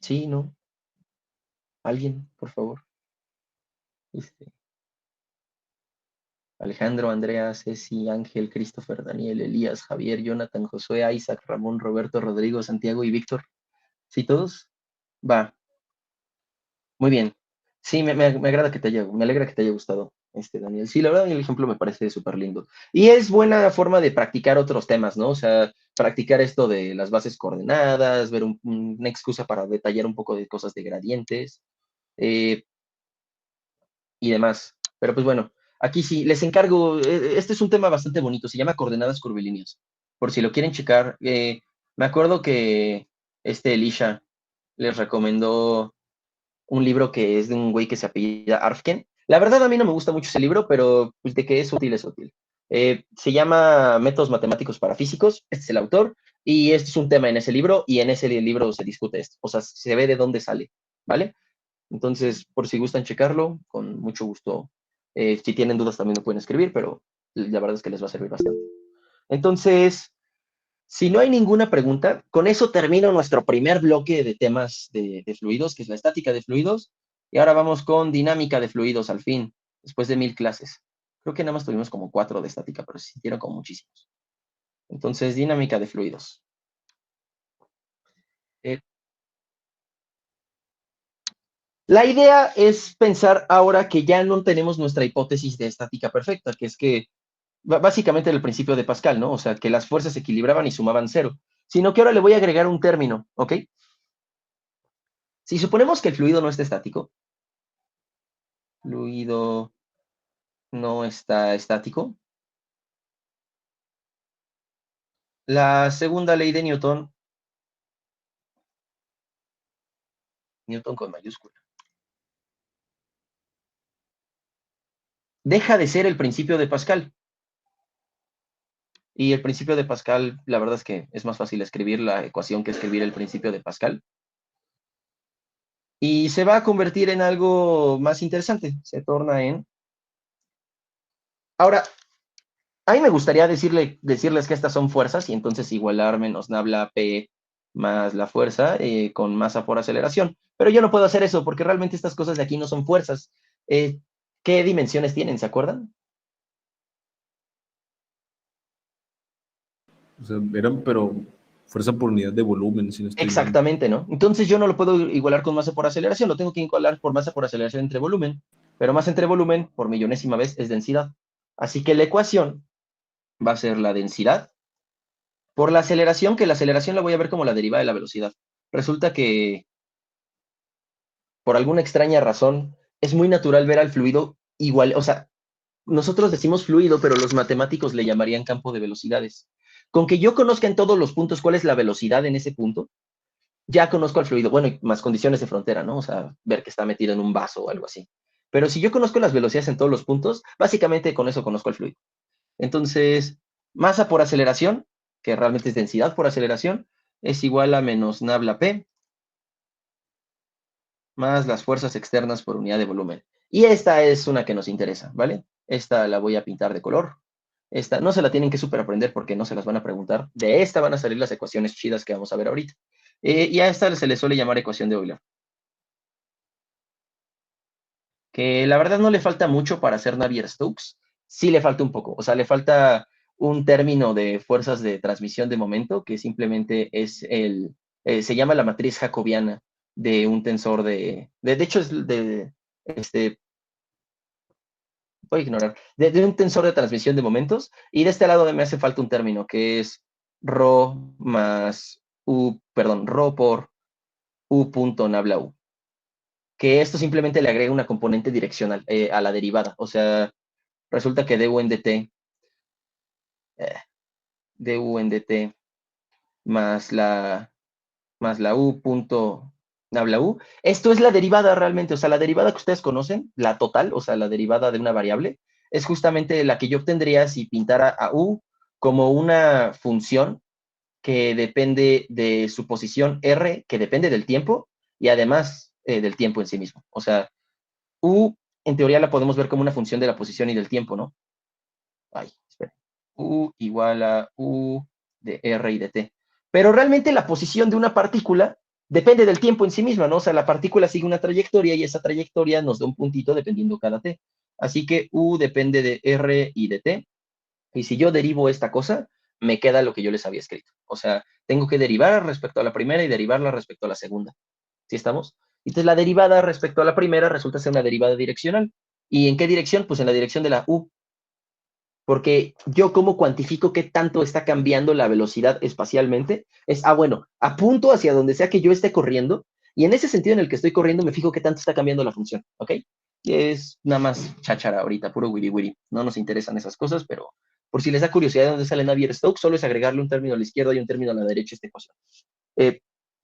Sí, ¿no? Alguien, por favor. Este, Alejandro, Andrea, Ceci, Ángel, Christopher, Daniel, Elías, Javier, Jonathan, Josué, Isaac, Ramón, Roberto, Rodrigo, Santiago y Víctor. ¿Sí todos? Va, muy bien. Sí, me agrada que me alegra que te haya gustado, Daniel. Sí, la verdad, el ejemplo me parece súper lindo. Y es buena forma de practicar otros temas, ¿no? O sea, practicar esto de las bases coordenadas, ver una excusa para detallar un poco de cosas de gradientes. Eh, y demás. Pero pues bueno, aquí sí, les encargo, este es un tema bastante bonito, se llama coordenadas curvilíneas. Por si lo quieren checar, me acuerdo que Elisha les recomendó un libro que es de un güey que se apellida Arfken. La verdad a mí no me gusta mucho ese libro, pero pues, de que es útil, es útil. Se llama Métodos Matemáticos para Físicos, este es el autor, y este es un tema en ese libro, y en ese libro se discute esto, o sea, se ve de dónde sale, ¿vale? Entonces, por si gustan checarlo, con mucho gusto. Si tienen dudas también lo pueden escribir, pero la verdad es que les va a servir bastante. Entonces, si no hay ninguna pregunta, con eso termino nuestro primer bloque de temas de fluidos, que es la estática de fluidos. Y ahora vamos con dinámica de fluidos al fin, después de 1000 clases. Creo que nada más tuvimos como 4 de estática, pero se sintieron como muchísimos. Entonces, dinámica de fluidos. Eh, La idea es pensar ahora que ya no tenemos nuestra hipótesis de estática perfecta, que es que básicamente el principio de Pascal, ¿no? O sea, que las fuerzas se equilibraban y sumaban cero, sino que ahora le voy a agregar un término, ¿ok? Si suponemos que el fluido no está estático, fluido no está estático, la segunda ley de Newton, Newton con mayúscula, deja de ser el principio de Pascal. Y el principio de Pascal, la verdad es que es más fácil escribir la ecuación que escribir el principio de Pascal. Y se va a convertir en algo más interesante. Se torna en... Ahora, a mí me gustaría decirles que estas son fuerzas y entonces igualar menos nabla P más la fuerza con masa por aceleración. Pero yo no puedo hacer eso porque realmente estas cosas de aquí no son fuerzas. ¿Qué dimensiones tienen? ¿Se acuerdan? O sea, eran, pero fuerza por unidad de volumen, si no estoy mal. Exactamente, ¿no? Entonces yo no lo puedo igualar con masa por aceleración, lo tengo que igualar por masa por aceleración entre volumen, pero masa entre volumen, por millonésima vez, es densidad. Así que la ecuación va a ser la densidad por la aceleración, que la aceleración la voy a ver como la derivada de la velocidad. Resulta que, por alguna extraña razón, es muy natural ver al fluido igual, o sea, nosotros decimos fluido, pero los matemáticos le llamarían campo de velocidades. Con que yo conozca en todos los puntos cuál es la velocidad en ese punto, ya conozco al fluido, bueno, y más condiciones de frontera, ¿no? O sea, ver que está metido en un vaso o algo así. Pero si yo conozco las velocidades en todos los puntos, básicamente con eso conozco al fluido. Entonces, masa por aceleración, que realmente es densidad por aceleración, es igual a menos nabla P más las fuerzas externas por unidad de volumen. Y esta es una que nos interesa, ¿vale? Esta la voy a pintar de color. Esta no se la tienen que súper aprender porque no se las van a preguntar. De esta van a salir las ecuaciones chidas que vamos a ver ahorita. Y a esta se le suele llamar ecuación de Euler. Que la verdad no le falta mucho para hacer Navier-Stokes. Sí le falta un poco. O sea, le falta un término de fuerzas de transmisión de momento que simplemente es se llama la matriz jacobiana de un tensor de hecho es voy a ignorar, de un tensor de transmisión de momentos, y de este lado me hace falta un término que es rho más u, perdón, rho por u punto nabla u, que esto simplemente le agrega una componente direccional a la derivada, o sea, resulta que du en dt, du en dt más la u punto nabla u, esto es la derivada realmente, o sea, la derivada que ustedes conocen, la total, o sea, la derivada de una variable, es justamente la que yo obtendría si pintara a u como una función que depende de su posición R, que depende del tiempo, y además del tiempo en sí mismo. O sea, u en teoría la podemos ver como una función de la posición y del tiempo, ¿no? Ay, espera. U igual a u de R y de t. Pero realmente la posición de una partícula depende del tiempo en sí misma, ¿no? O sea, la partícula sigue una trayectoria y esa trayectoria nos da un puntito dependiendo cada t. Así que u depende de R y de t. Y si yo derivo esta cosa, me queda lo que yo les había escrito. O sea, tengo que derivar respecto a la primera y derivarla respecto a la segunda. ¿Sí estamos? Entonces la derivada respecto a la primera resulta ser una derivada direccional. ¿Y en qué dirección? Pues en la dirección de la u. Porque yo cómo cuantifico qué tanto está cambiando la velocidad espacialmente es, bueno, apunto hacia donde sea que yo esté corriendo y en ese sentido en el que estoy corriendo me fijo qué tanto está cambiando la función, ¿ok? Y es nada más cháchara ahorita, puro wiri wiri. No nos interesan esas cosas, pero por si les da curiosidad de dónde sale Navier-Stokes, solo es agregarle un término a la izquierda y un término a la derecha a esta ecuación.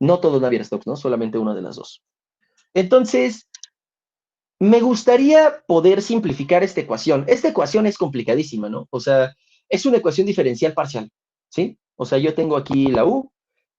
No todo Navier-Stokes, ¿no? Solamente una de las dos. Entonces, me gustaría poder simplificar esta ecuación. Esta ecuación es complicadísima, ¿no? O sea, es una ecuación diferencial parcial, ¿sí? O sea, yo tengo aquí la u,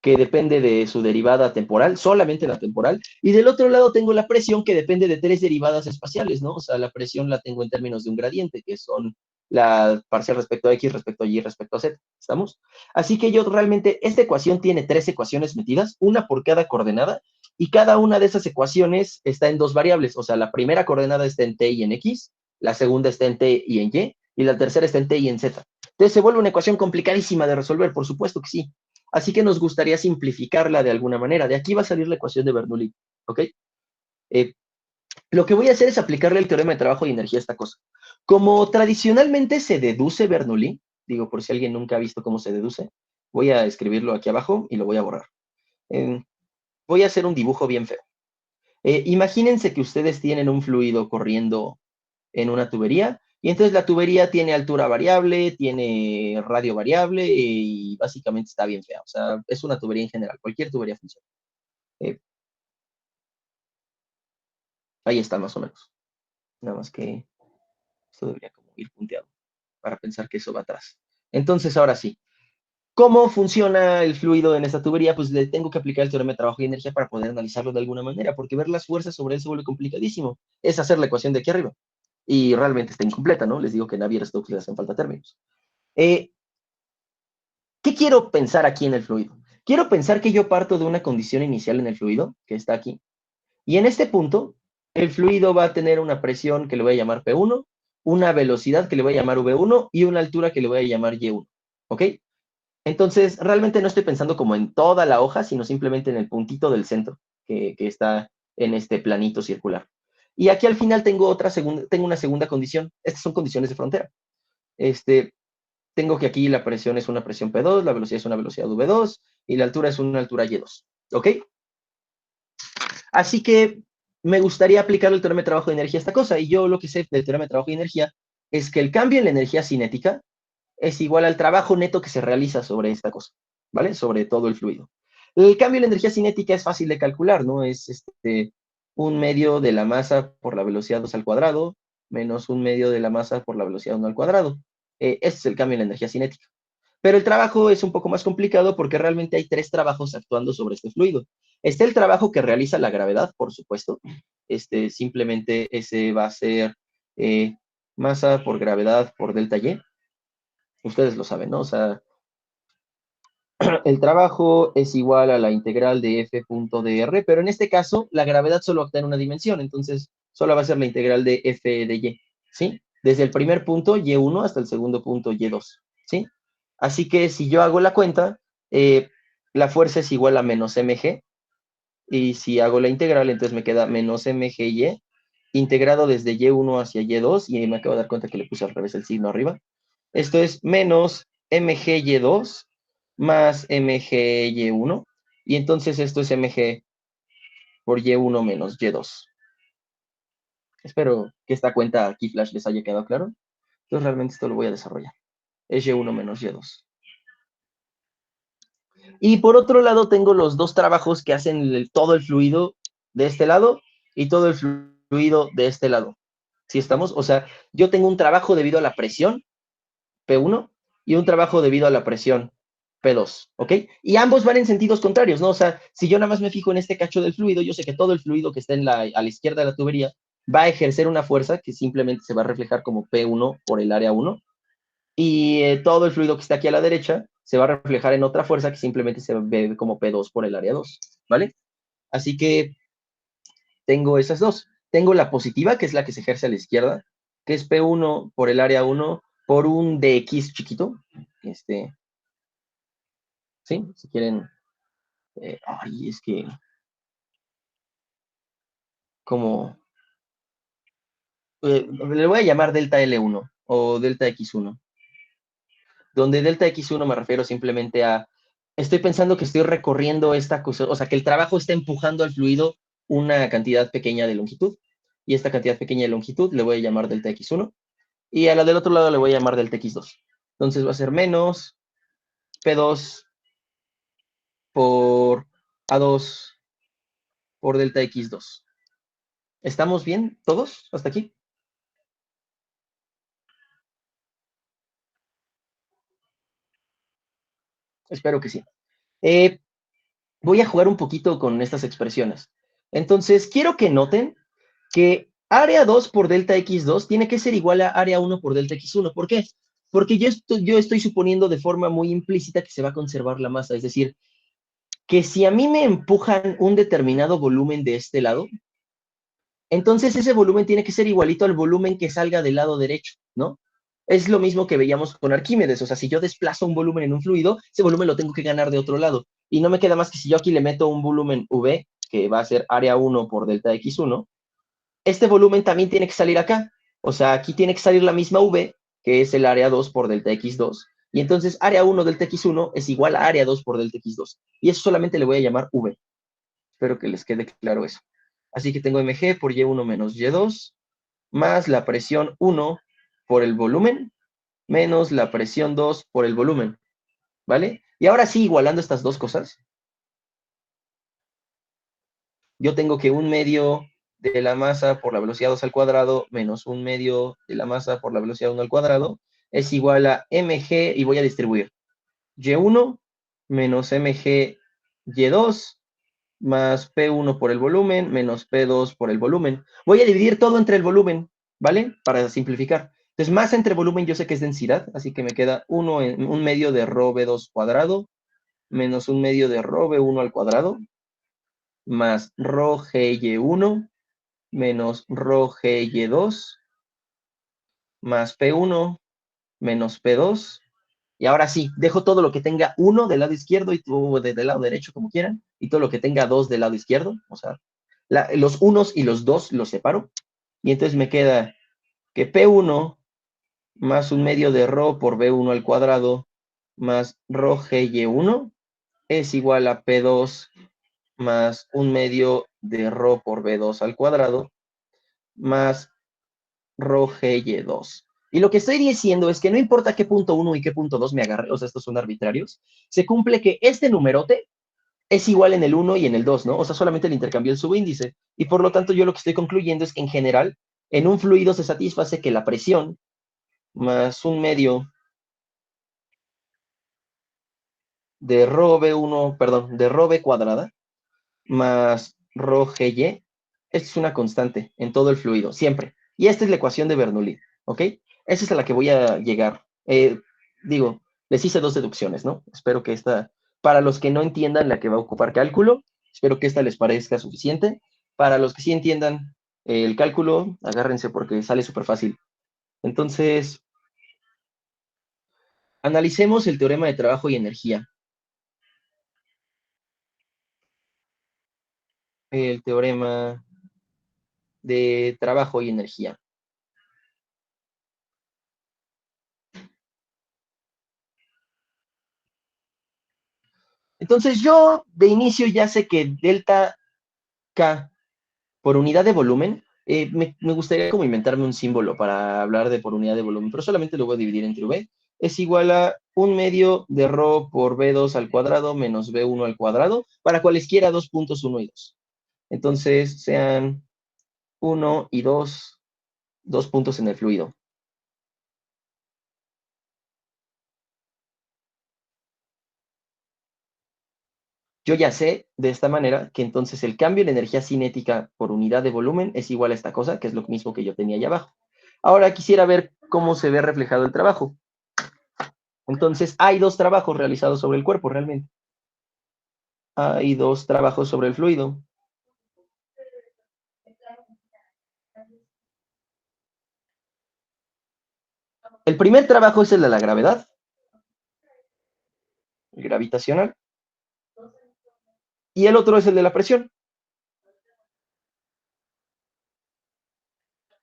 que depende de su derivada temporal, solamente la temporal, y del otro lado tengo la presión, que depende de tres derivadas espaciales, ¿no? O sea, la presión la tengo en términos de un gradiente, que son la parcial respecto a x, respecto a y, respecto a z, ¿estamos? Así que yo realmente, esta ecuación tiene tres ecuaciones metidas, una por cada coordenada, y cada una de esas ecuaciones está en dos variables, o sea, la primera coordenada está en t y en x, la segunda está en t y en y la tercera está en t y en z. Entonces se vuelve una ecuación complicadísima de resolver, por supuesto que sí. Así que nos gustaría simplificarla de alguna manera. De aquí va a salir la ecuación de Bernoulli, ¿ok? Lo que voy a hacer es aplicarle el teorema de trabajo y energía a esta cosa. Como tradicionalmente se deduce Bernoulli, digo, por si alguien nunca ha visto cómo se deduce, voy a escribirlo aquí abajo y lo voy a borrar. Voy a hacer un dibujo bien feo. Imagínense que ustedes tienen un fluido corriendo en una tubería y entonces la tubería tiene altura variable, tiene radio variable y básicamente está bien fea. O sea, es una tubería en general, cualquier tubería funciona. Eh, Ahí está más o menos. Nada más que esto debería como ir punteado para pensar que eso va atrás. Entonces, ahora sí. ¿Cómo funciona el fluido en esta tubería? Pues le tengo que aplicar el teorema de trabajo y energía para poder analizarlo de alguna manera, porque ver las fuerzas sobre él se vuelve complicadísimo. Es hacer la ecuación de aquí arriba. Y realmente está incompleta, ¿no? Les digo que a Navier-Stokes le hacen falta términos. Eh, ¿Qué quiero pensar aquí en el fluido? Quiero pensar que yo parto de una condición inicial en el fluido, que está aquí, y en este punto, el fluido va a tener una presión que le voy a llamar P1, una velocidad que le voy a llamar V1 y una altura que le voy a llamar Y1, ¿ok? Entonces, realmente no estoy pensando como en toda la hoja, sino simplemente en el puntito del centro, que está en este planito circular. Y aquí al final tengo una segunda condición. Estas son condiciones de frontera. Tengo que aquí la presión es una presión P2, la velocidad es una velocidad V2 y la altura es una altura Y2. ¿Ok? Así que me gustaría aplicar el teorema de trabajo de energía a esta cosa. Y yo lo que sé del teorema de trabajo de energía es que el cambio en la energía cinética es igual al trabajo neto que se realiza sobre esta cosa, ¿vale? Sobre todo el fluido. El cambio en la energía cinética es fácil de calcular, ¿no? Es un medio de la masa por la velocidad 2 al cuadrado menos un medio de la masa por la velocidad 1 al cuadrado. Este es el cambio en la energía cinética. Pero el trabajo es un poco más complicado porque realmente hay tres trabajos actuando sobre este fluido. Está el trabajo que realiza la gravedad, por supuesto. Simplemente ese va a ser masa por gravedad por delta Y. Ustedes lo saben, ¿no? O sea, el trabajo es igual a la integral de f.dr, pero en este caso la gravedad solo actúa en una dimensión, entonces solo va a ser la integral de f de y, ¿sí? Desde el primer punto y1 hasta el segundo punto y2, ¿sí? Así que si yo hago la cuenta, la fuerza es igual a menos mg, y si hago la integral, entonces me queda menos mgy, integrado desde y1 hacia y2, y me acabo de dar cuenta que le puse al revés el signo arriba. Esto es menos mgy2 más mgy1, y entonces esto es mg por y1 menos y2. Espero que esta cuenta aquí flash les haya quedado claro. Entonces realmente esto lo voy a desarrollar. Es y1 menos y2. Y por otro lado tengo los dos trabajos que hacen todo el fluido de este lado y todo el fluido de este lado. ¿Sí estamos? O sea, yo tengo un trabajo debido a la presión, P1, y un trabajo debido a la presión, P2, ¿ok? Y ambos van en sentidos contrarios, ¿no? O sea, si yo nada más me fijo en este cacho del fluido, yo sé que todo el fluido que está a la izquierda de la tubería va a ejercer una fuerza que simplemente se va a reflejar como P1 por el área 1, y todo el fluido que está aquí a la derecha se va a reflejar en otra fuerza que simplemente se ve como P2 por el área 2, ¿vale? Así que tengo esas dos. Tengo la positiva, que es la que se ejerce a la izquierda, que es P1 por el área 1 por un dx chiquito. ¿Sí? Si quieren. Ay, es que. Como. Le voy a llamar delta L1 o delta X1. Donde delta X1 me refiero simplemente a. Estoy pensando que estoy recorriendo esta cosa, o sea, que el trabajo está empujando al fluido una cantidad pequeña de longitud. Y esta cantidad pequeña de longitud le voy a llamar delta X1. Y a la del otro lado le voy a llamar delta X2. Entonces va a ser menos P2 por A2 por delta X2. ¿Estamos bien todos hasta aquí? Espero que sí. Voy a jugar un poquito con estas expresiones. Entonces, quiero que noten que área 2 por delta X2 tiene que ser igual a área 1 por delta X1. ¿Por qué? Porque yo estoy suponiendo de forma muy implícita que se va a conservar la masa. Es decir, que si a mí me empujan un determinado volumen de este lado, entonces ese volumen tiene que ser igualito al volumen que salga del lado derecho, ¿no? Es lo mismo que veíamos con Arquímedes, o sea, si yo desplazo un volumen en un fluido, ese volumen lo tengo que ganar de otro lado. Y no me queda más que si yo aquí le meto un volumen V, que va a ser área 1 por delta X1, este volumen también tiene que salir acá. O sea, aquí tiene que salir la misma V, que es el área 2 por delta X2. Y entonces área 1 delta X1 es igual a área 2 por delta X2. Y eso solamente le voy a llamar V. Espero que les quede claro eso. Así que tengo mg por y1 menos y2, más la presión 1 por el volumen, menos la presión 2 por el volumen, ¿vale? Y ahora sí, igualando estas dos cosas, yo tengo que 1/2 de la masa por la velocidad 2 al cuadrado menos 1/2 de la masa por la velocidad 1 al cuadrado es igual a mg, y voy a distribuir y1 menos mg y2 más P1 por el volumen, menos P2 por el volumen. Voy a dividir todo entre el volumen, ¿vale? Para simplificar. Entonces, masa entre volumen yo sé que es densidad, así que me queda 1/2 de rho V2 cuadrado, menos 1/2 de rho V1 al cuadrado, más rho GY1, menos rho GY2, más P1, menos P2. Y ahora sí, dejo todo lo que tenga 1 del lado izquierdo y todo del lado derecho, como quieran, y todo lo que tenga 2 del lado izquierdo, o sea, los unos y los dos los separo, y entonces me queda que P1 más 1/2 de rho por V1 al cuadrado más rho GY1 es igual a P2 más 1/2 de rho por V2 al cuadrado más rho GY2. Y lo que estoy diciendo es que no importa qué punto 1 y qué punto 2 me agarre, o sea, estos son arbitrarios, se cumple que este numerote es igual en el 1 y en el 2, ¿no? O sea, solamente le intercambié el subíndice. Y por lo tanto, yo lo que estoy concluyendo es que en general, en un fluido se satisface que la presión más 1/2 de rho V1, perdón, de rho V cuadrada, más rho GY. Esta es una constante en todo el fluido, siempre. Y esta es la ecuación de Bernoulli, ¿ok? Esa es a la que voy a llegar. Digo, les hice dos deducciones, ¿no? Espero que esta, para los que no entiendan la que va a ocupar cálculo, espero que esta les parezca suficiente. Para los que sí entiendan el cálculo, agárrense porque sale súper fácil. Entonces, analicemos el teorema de trabajo y energía. El teorema de trabajo y energía. Entonces yo de inicio ya sé que delta K por unidad de volumen, me gustaría como inventarme un símbolo para hablar de por unidad de volumen, pero solamente lo voy a dividir entre V, es igual a 1/2 de ρ por V2 al cuadrado menos V1 al cuadrado, para cualesquiera dos puntos 1 y 2. Entonces sean 1 y 2 puntos en el fluido. Yo ya sé de esta manera que entonces el cambio en energía cinética por unidad de volumen es igual a esta cosa, que es lo mismo que yo tenía allá abajo. Ahora quisiera ver cómo se ve reflejado el trabajo. Entonces, hay dos trabajos realizados sobre el cuerpo realmente. Hay dos trabajos sobre el fluido. El primer trabajo es el de la gravedad, el gravitacional, y el otro es el de la presión.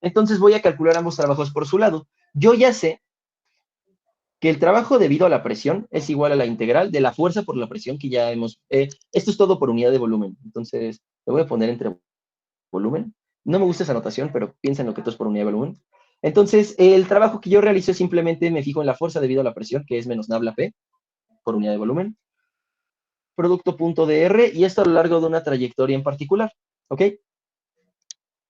Entonces voy a calcular ambos trabajos por su lado. Yo ya sé que el trabajo debido a la presión es igual a la integral de la fuerza por la presión que ya hemos... esto es todo por unidad de volumen. Entonces, lo voy a poner entre volumen. No me gusta esa notación, pero piensa en lo que todo es por unidad de volumen. Entonces, el trabajo que yo realizo simplemente me fijo en la fuerza debido a la presión, que es menos nabla P por unidad de volumen, producto punto dr, y esto a lo largo de una trayectoria en particular, ¿ok?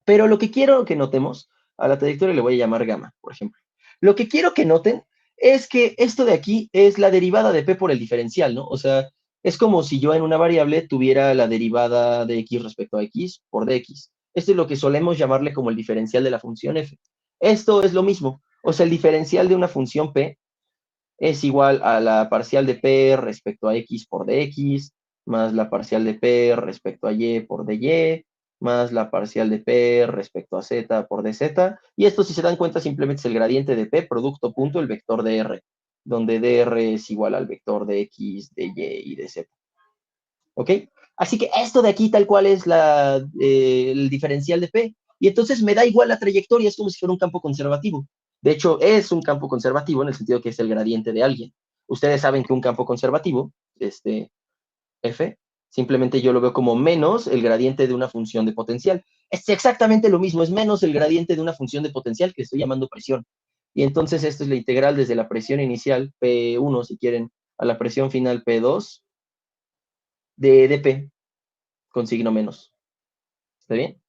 Pero lo que quiero que notemos, a la trayectoria le voy a llamar gamma, por ejemplo. Lo que quiero que noten es que esto de aquí es la derivada de p por el diferencial, ¿no? O sea, es como si yo en una variable tuviera la derivada de x respecto a x por dx. Esto es lo que solemos llamarle como el diferencial de la función f. Esto es lo mismo. O sea, el diferencial de una función p es igual a la parcial de p respecto a x por dx, más la parcial de p respecto a y por dy, más la parcial de p respecto a z por dz, y esto, si se dan cuenta, simplemente es el gradiente de p, producto punto, el vector dr, donde dr es igual al vector de x, de y y de z. ¿Ok? Así que esto de aquí tal cual es el diferencial de P. Y entonces me da igual la trayectoria, es como si fuera un campo conservativo. De hecho, es un campo conservativo en el sentido que es el gradiente de alguien. Ustedes saben que un campo conservativo, F, simplemente yo lo veo como menos el gradiente de una función de potencial. Es exactamente lo mismo, es menos el gradiente de una función de potencial que estoy llamando presión. Y entonces esto es la integral desde la presión inicial, P1, si quieren, a la presión final P2, de dp con signo menos. ¿Está bien?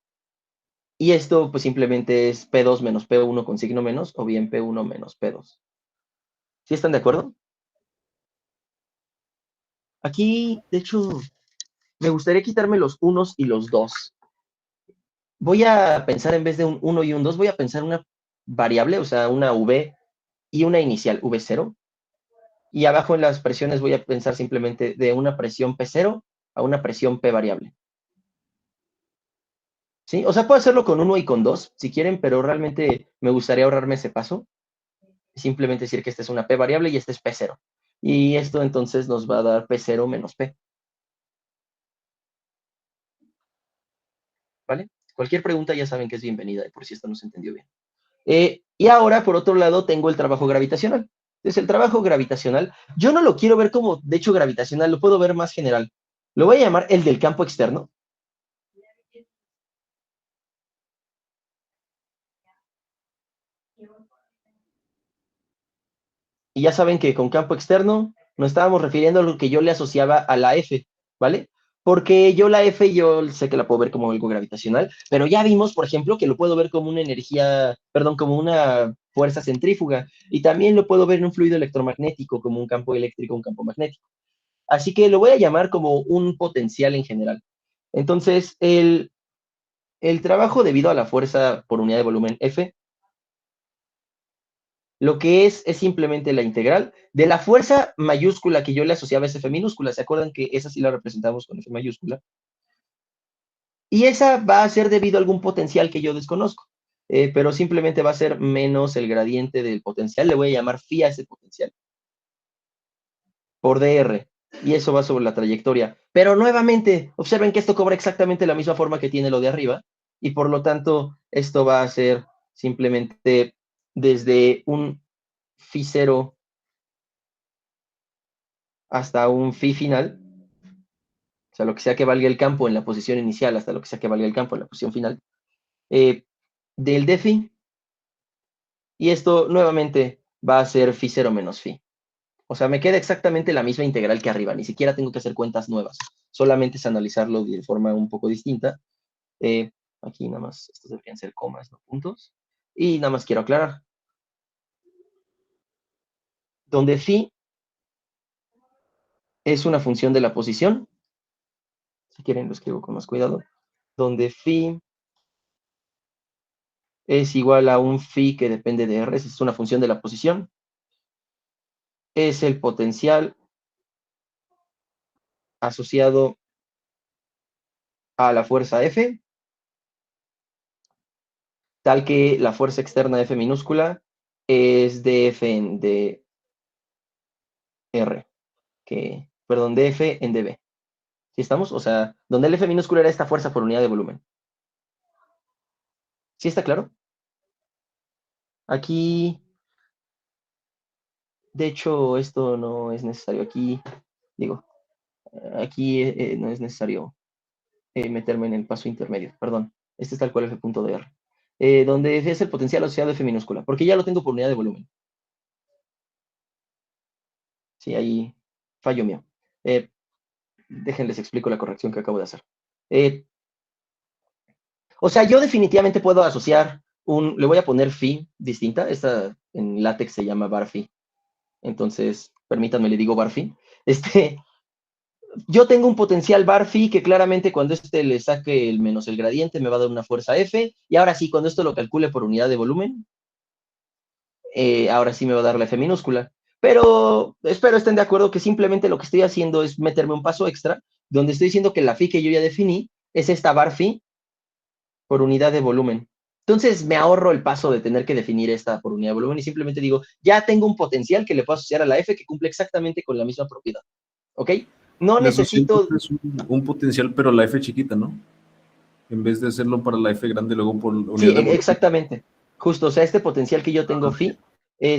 Y esto pues simplemente es P2 menos P1 con signo menos, o bien P1 menos P2. ¿Sí están de acuerdo? Aquí, de hecho, me gustaría quitarme los unos y los dos. Voy a pensar en vez de un 1 y un 2, voy a pensar una variable, o sea, una V y una inicial, V0. Y abajo en las presiones voy a pensar simplemente de una presión P0 a una presión P variable. ¿Sí? O sea, puedo hacerlo con 1 y con 2, si quieren, pero realmente me gustaría ahorrarme ese paso. Simplemente decir que esta es una P variable y este es P0. Y esto entonces nos va a dar P0 menos P. ¿Vale? Cualquier pregunta ya saben que es bienvenida, por si esto no se entendió bien. Y ahora, por otro lado, tengo el trabajo gravitacional. Entonces, el trabajo gravitacional, yo no lo quiero ver como, de hecho, gravitacional, lo puedo ver más general. Lo voy a llamar el del campo externo. Y ya saben que con campo externo nos estábamos refiriendo a lo que yo le asociaba a la F, ¿vale? Porque yo la F, yo sé que la puedo ver como algo gravitacional, pero ya vimos, por ejemplo, que lo puedo ver como una energía, perdón, como una fuerza centrífuga, y también lo puedo ver en un fluido electromagnético, como un campo eléctrico, un campo magnético. Así que lo voy a llamar como un potencial en general. Entonces, el trabajo debido a la fuerza por unidad de volumen F, lo que es simplemente la integral de la fuerza mayúscula que yo le asociaba a esa F minúscula. ¿Se acuerdan que esa sí la representamos con F mayúscula? Y esa va a ser debido a algún potencial que yo desconozco, pero simplemente va a ser menos el gradiente del potencial. Le voy a llamar phi a ese potencial por dr. Y eso va sobre la trayectoria. Pero nuevamente, observen que esto cobra exactamente la misma forma que tiene lo de arriba. Y por lo tanto, esto va a ser simplemente desde un phi cero hasta un phi final. O sea, lo que sea que valga el campo en la posición inicial hasta lo que sea que valga el campo en la posición final. Eh, del d phi. Y esto nuevamente va a ser phi cero menos phi. O sea, me queda exactamente la misma integral que arriba. Ni siquiera tengo que hacer cuentas nuevas. Solamente es analizarlo de forma un poco distinta. Eh, Aquí nada más, estos deberían ser comas, no puntos. Y nada más quiero aclarar. Donde phi es una función de la posición. Si quieren lo escribo con más cuidado. Donde phi es igual a un phi que depende de r. Es una función de la posición. Es el potencial asociado a la fuerza F, tal que la fuerza externa F minúscula es dF en dr, perdón, dF en dB. ¿Sí estamos? O sea, donde el F minúscula era esta fuerza por unidad de volumen. ¿Sí está claro? Aquí, de hecho, esto no es necesario. Aquí, digo, aquí no es necesario meterme en el paso intermedio. Perdón, este es tal cual F punto dr. Donde F es el potencial asociado a F minúscula, porque ya lo tengo por unidad de volumen. Sí, ahí fallo mío. Déjenles explico la corrección que acabo de hacer. Eh, o sea, yo definitivamente puedo asociar le voy a poner phi distinta, esta en látex se llama bar phi, entonces permítanme, le digo bar phi. Este, yo tengo un potencial bar phi que claramente cuando le saque el menos el gradiente me va a dar una fuerza F, y ahora sí, cuando esto lo calcule por unidad de volumen, ahora sí me va a dar la F minúscula. Pero espero estén de acuerdo que simplemente lo que estoy haciendo es meterme un paso extra, donde estoy diciendo que la phi que yo ya definí es esta bar phi por unidad de volumen. Entonces me ahorro el paso de tener que definir esta por unidad de volumen y simplemente digo, ya tengo un potencial que le puedo asociar a la F que cumple exactamente con la misma propiedad. ¿Ok? No Le asoció necesito... entonces un potencial, pero la F chiquita, ¿no? En vez de hacerlo para la F grande, luego por Sí, unidad de volumen. exactamente. Justo, o sea, este potencial que yo tengo phi,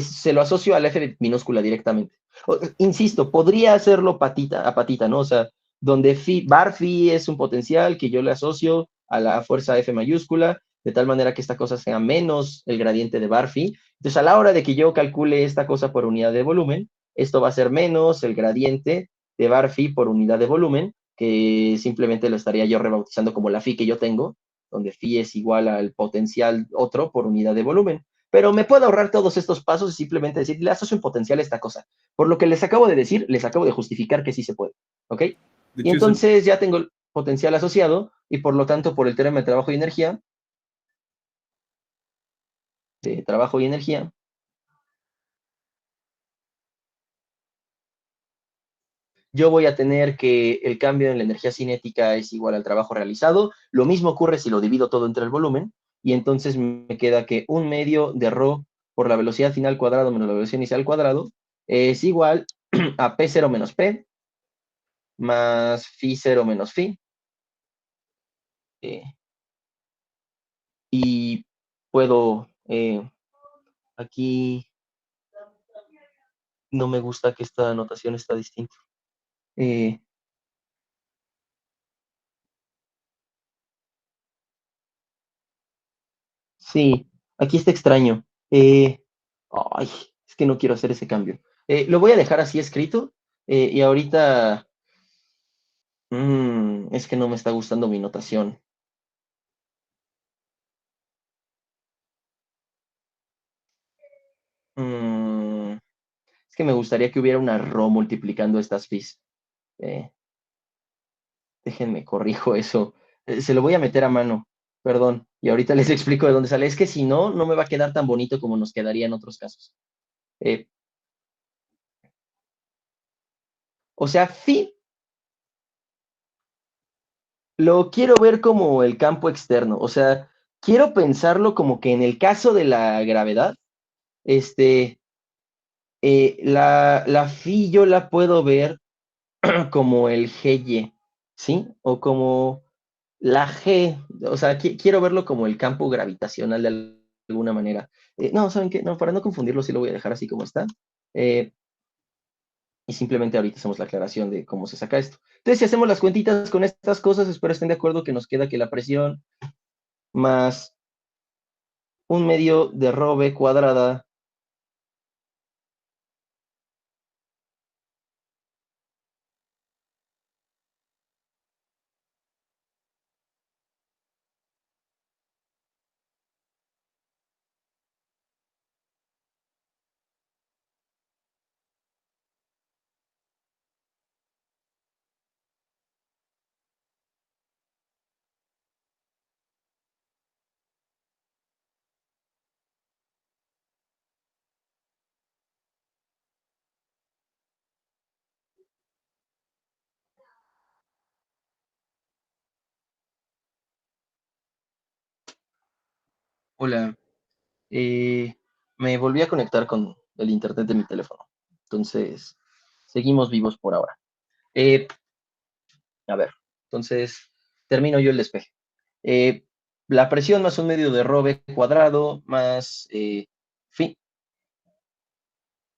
se lo asocio a la F minúscula directamente. Insisto, podría hacerlo patita a patita, ¿no? O sea, donde bar phi es un potencial que yo le asocio a la fuerza F mayúscula, de tal manera que esta cosa sea menos el gradiente de bar phi. Entonces, a la hora de que yo calcule esta cosa por unidad de volumen, esto va a ser menos el gradiente de bar phi por unidad de volumen, que simplemente lo estaría yo rebautizando como la phi que yo tengo, donde phi es igual al potencial otro por unidad de volumen. Pero me puedo ahorrar todos estos pasos y simplemente decir, le asocio un potencial a esta cosa. Por lo que les acabo de decir, les acabo de justificar que sí se puede. ¿Ok? De Y hecho, es el, entonces ya tengo el potencial asociado y por lo tanto, por el teorema de trabajo y energía, yo voy a tener que el cambio en la energía cinética es igual al trabajo realizado. Lo mismo ocurre si lo divido todo entre el volumen, y entonces me queda que un medio de ρ por la velocidad final cuadrado menos la velocidad inicial cuadrado es igual a P0 menos P más phi 0 menos phi. Eh, y puedo, aquí no me gusta que esta anotación está distinta. Eh, Sí, aquí está extraño. Ay, es que no quiero hacer ese cambio. Lo voy a dejar así escrito y ahorita es que no me está gustando mi notación. Mm, es que me gustaría que hubiera una ρ multiplicando estas phis. Eh, Déjenme corrijo eso. Se lo voy a meter a mano, perdón. Y ahorita les explico de dónde sale. Es que si no, no me va a quedar tan bonito como nos quedaría en otros casos. Eh, o sea, phi lo quiero ver como el campo externo. O sea, quiero pensarlo como que en el caso de la gravedad, este, la phi yo la puedo ver como el GY, ¿sí? O como la G, o sea, quiero verlo como el campo gravitacional de alguna manera. No, ¿saben qué? No, para no confundirlo, sí lo voy a dejar así como está. Eh, y simplemente ahorita hacemos la aclaración de cómo se saca esto. Entonces, si hacemos las cuentitas con estas cosas, espero estén de acuerdo que nos queda que la presión más un medio de rho v cuadrada. Hola, eh, me volví a conectar con el internet de mi teléfono. Entonces, seguimos vivos por ahora. Eh, A ver, entonces termino yo el despeje. Eh, la presión más un medio de rho v cuadrado más phi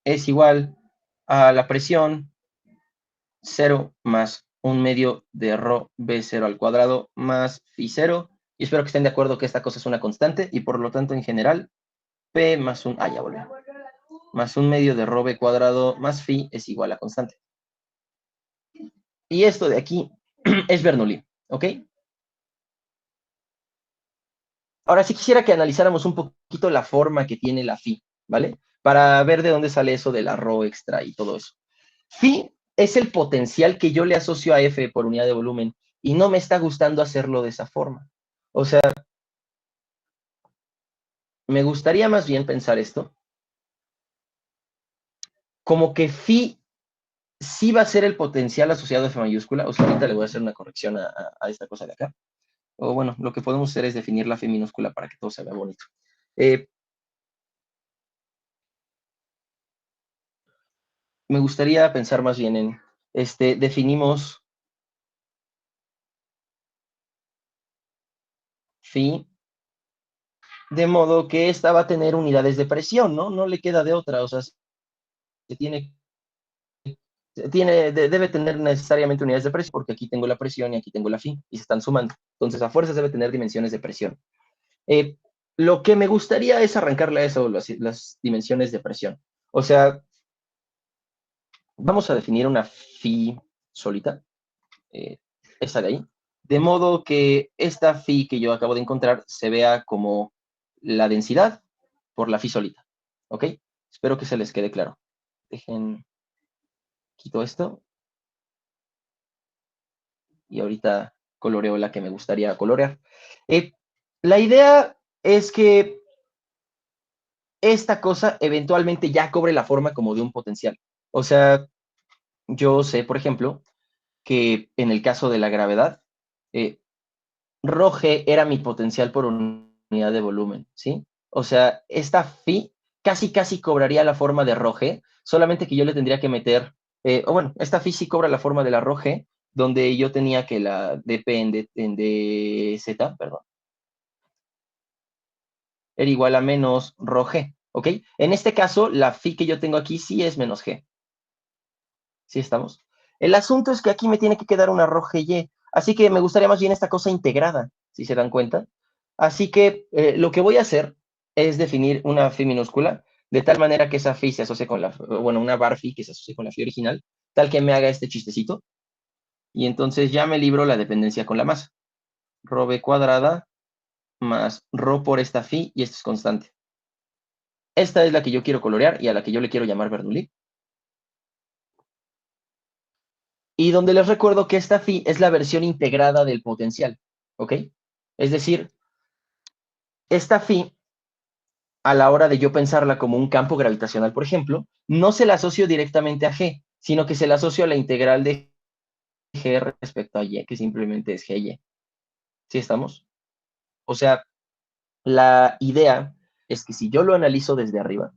es igual a la presión 0 más un medio de rho v 0 al cuadrado más phi 0. Y espero que estén de acuerdo que esta cosa es una constante y por lo tanto en general p más un, ya volví, más un medio de rho v cuadrado más phi es igual a constante. Y esto de aquí es Bernoulli, ¿ok? Ahora sí quisiera que analizáramos un poquito la forma que tiene la phi, ¿vale? Para ver de dónde sale eso del arro extra y todo eso. Phi es el potencial que yo le asocio a F por unidad de volumen y no me está gustando hacerlo de esa forma. O sea, me gustaría más bien pensar esto como que phi sí va a ser el potencial asociado a F mayúscula. O sea, ahorita le voy a hacer una corrección a esta cosa de acá. O bueno, lo que podemos hacer es definir la F minúscula para que todo se vea bonito. Eh, Me gustaría pensar más bien en, definimos phi de modo que esta va a tener unidades de presión, ¿no? No le queda de otra, o sea, se debe tener necesariamente unidades de presión, porque aquí tengo la presión y aquí tengo la phi, y se están sumando. Entonces, a fuerzas debe tener dimensiones de presión. Eh, lo que me gustaría es arrancarle a eso, las dimensiones de presión. O sea, vamos a definir una phi solita, esa de ahí, de modo que esta phi que yo acabo de encontrar se vea como la densidad por la phi solita. ¿Ok? Espero que se les quede claro. Dejen, quito esto y ahorita coloreo la que me gustaría colorear. Eh, la idea es que esta cosa eventualmente ya cobre la forma como de un potencial. O sea, yo sé, por ejemplo, que en el caso de la gravedad, eh, Rg era mi potencial por unidad de volumen, ¿sí? O sea, esta phi casi cobraría la forma de Rg, solamente que yo le tendría que meter, o bueno, esta phi sí cobra la forma de la Rg, donde yo tenía que la dp en dz, perdón, era igual a menos Rg, ¿ok? En este caso, la phi que yo tengo aquí sí es menos g, ¿sí estamos? El asunto es que aquí me tiene que quedar una Rgy, así que me gustaría más bien esta cosa integrada, si se dan cuenta. Así que lo que voy a hacer es definir una phi minúscula, de tal manera que esa phi se asocie con la, bueno, una bar phi que se asocie con la phi original, tal que me haga este chistecito, y entonces ya me libro la dependencia con la masa. Rho v cuadrada más rho por esta phi, y esto es constante. Esta es la que yo quiero colorear y a la que yo le quiero llamar Bernoulli. y donde les recuerdo que esta phi es la versión integrada del potencial, ¿ok? Es decir, esta phi, a la hora de yo pensarla como un campo gravitacional, por ejemplo, no se la asocio directamente a G, sino que se la asocio a la integral de G respecto a Y, que simplemente es GY. ¿Sí estamos? O sea, la idea es que si yo lo analizo desde arriba,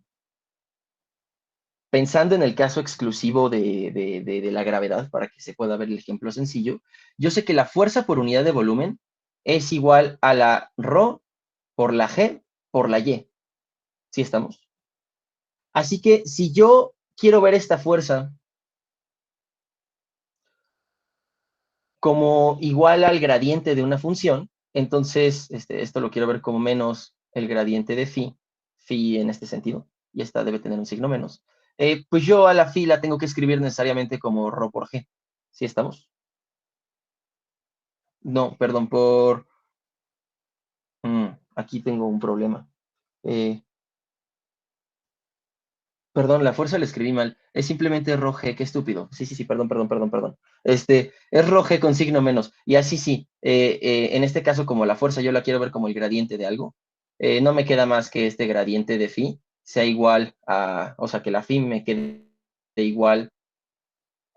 pensando en el caso exclusivo de la gravedad, para que se pueda ver el ejemplo sencillo, yo sé que la fuerza por unidad de volumen es igual a la ρ por la G por la Y. ¿Sí estamos? Así que si yo quiero ver esta fuerza como igual al gradiente de una función, entonces esto lo quiero ver como menos el gradiente de phi en este sentido, y esta debe tener un signo menos, pues yo a la phi la tengo que escribir necesariamente como ρ por g. ¿Sí estamos? No, perdón, aquí tengo un problema. Eh, Perdón, la fuerza la escribí mal. Es simplemente roje, qué estúpido. Sí, sí, sí, perdón. Es roje con signo menos. Y así sí, en este caso, como la fuerza yo la quiero ver como el gradiente de algo, no me queda más que este gradiente de phi sea igual a, o sea, que la phi me quede igual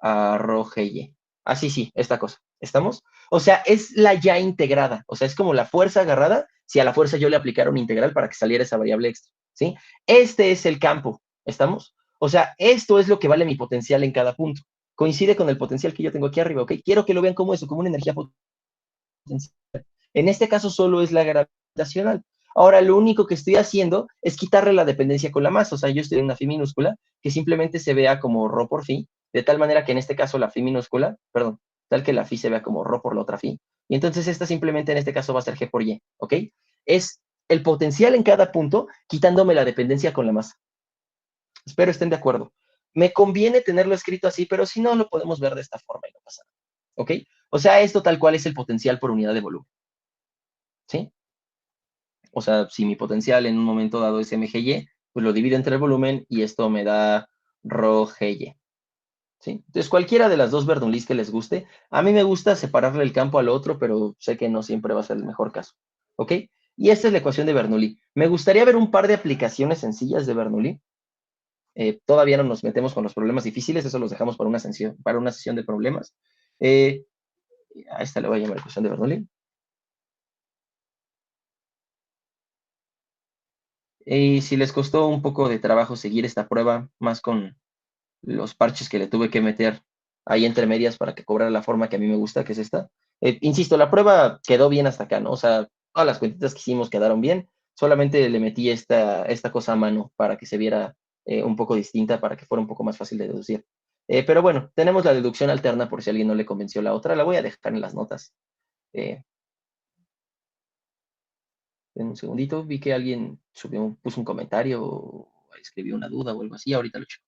a roje y. Así sí, esta cosa. ¿Estamos? O sea, es la ya integrada. O sea, es como la fuerza agarrada si a la fuerza yo le aplicara un integral para que saliera esa variable extra. ¿Sí? Este es el campo. ¿Estamos? O sea, esto es lo que vale mi potencial en cada punto. Coincide con el potencial que yo tengo aquí arriba, ¿ok? Quiero que lo vean como eso, como una energía potencial. En este caso solo es la gravitacional. Ahora, lo único que estoy haciendo es quitarle la dependencia con la masa. O sea, yo estoy en una phi minúscula que simplemente se vea como ρ por phi, de tal manera que en este caso la phi minúscula, perdón, tal que la phi se vea como ρ por la otra phi. Y entonces esta simplemente en este caso va a ser g por y, ¿ok? Es el potencial en cada punto quitándome la dependencia con la masa. Espero estén de acuerdo. Me conviene tenerlo escrito así, pero si no, lo podemos ver de esta forma y no pasa nada. ¿Ok? O sea, esto tal cual es el potencial por unidad de volumen. ¿Sí? O sea, si mi potencial en un momento dado es mgy, pues lo divido entre el volumen y esto me da ρgy. ¿Sí? Entonces, cualquiera de las dos Bernoullis que les guste, a mí me gusta separarle el campo al otro, pero sé que no siempre va a ser el mejor caso. ¿Ok? Y esta es la ecuación de Bernoulli. Me gustaría ver un par de aplicaciones sencillas de Bernoulli. Todavía no nos metemos con los problemas difíciles, eso los dejamos para una sesión de problemas. A esta le voy a llamar ecuación de Bernoulli. Y si les costó un poco de trabajo seguir esta prueba, más con los parches que le tuve que meter ahí entre medias para que cobrara la forma que a mí me gusta, que es esta. Insisto, la prueba quedó bien hasta acá, ¿no? O sea, todas las cuentitas que hicimos quedaron bien, solamente le metí esta cosa a mano para que se viera un poco distinta, para que fuera un poco más fácil de deducir. Pero bueno, tenemos la deducción alterna por si a alguien no le convenció la otra, la voy a dejar en las notas. Eh, en un segundito, vi que alguien puso un comentario o escribió una duda o algo así, ahorita lo checo.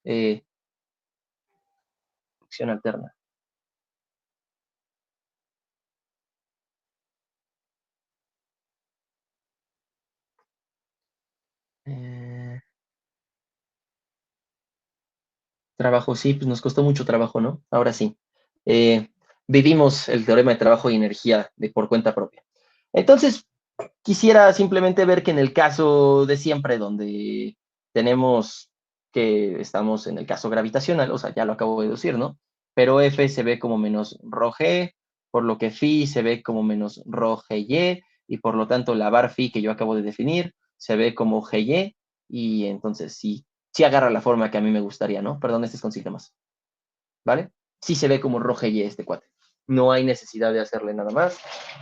Eh, Deducción alterna. Eh, Trabajo, sí, pues nos costó mucho trabajo, ¿no? Ahora sí. Eh, Vivimos el teorema de trabajo y energía por cuenta propia. Entonces, quisiera simplemente ver que en el caso de siempre, donde tenemos que estamos en el caso gravitacional, o sea, ya lo acabo de deducir, ¿no? Pero F se ve como menos rho G, por lo que phi se ve como menos rho GY, y por lo tanto la bar phi que yo acabo de definir se ve como GY, y entonces sí agarra la forma que a mí me gustaría, ¿no? Perdón, este es con síntomas, ¿vale? Sí se ve como rho GY este cuate. No hay necesidad de hacerle nada más.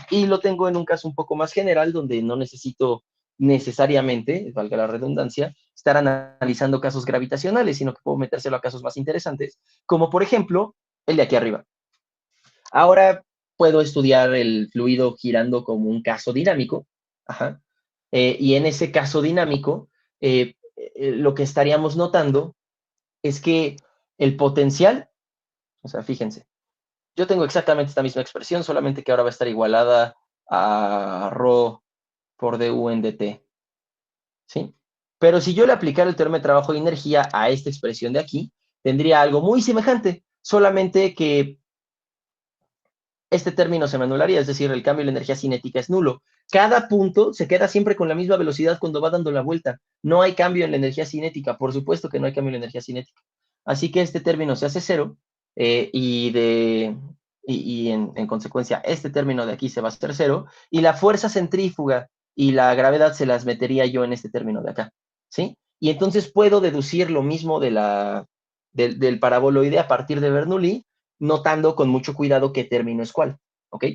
Y lo tengo en un caso un poco más general, donde no necesito necesariamente, valga la redundancia, estar analizando casos gravitacionales, sino que puedo metérselo a casos más interesantes, como por ejemplo el de aquí arriba. Ahora puedo estudiar el fluido girando como un caso dinámico, ajá, y en ese caso dinámico, lo que estaríamos notando es que el potencial, o sea, fíjense, yo tengo exactamente esta misma expresión, solamente que ahora va a estar igualada a ρ por du en dt, ¿sí? Pero si yo le aplicara el teorema de trabajo de energía a esta expresión de aquí, tendría algo muy semejante, solamente que este término se me anularía, es decir, el cambio de la energía cinética es nulo. Cada punto se queda siempre con la misma velocidad cuando va dando la vuelta. No hay cambio en la energía cinética, por supuesto que no hay cambio en la energía cinética. Así que este término se hace cero y en consecuencia este término de aquí se va a hacer cero y la fuerza centrífuga y la gravedad se las metería yo en este término de acá, ¿sí? Y entonces puedo deducir lo mismo del paraboloide a partir de Bernoulli, notando con mucho cuidado qué término es cuál, ¿ok?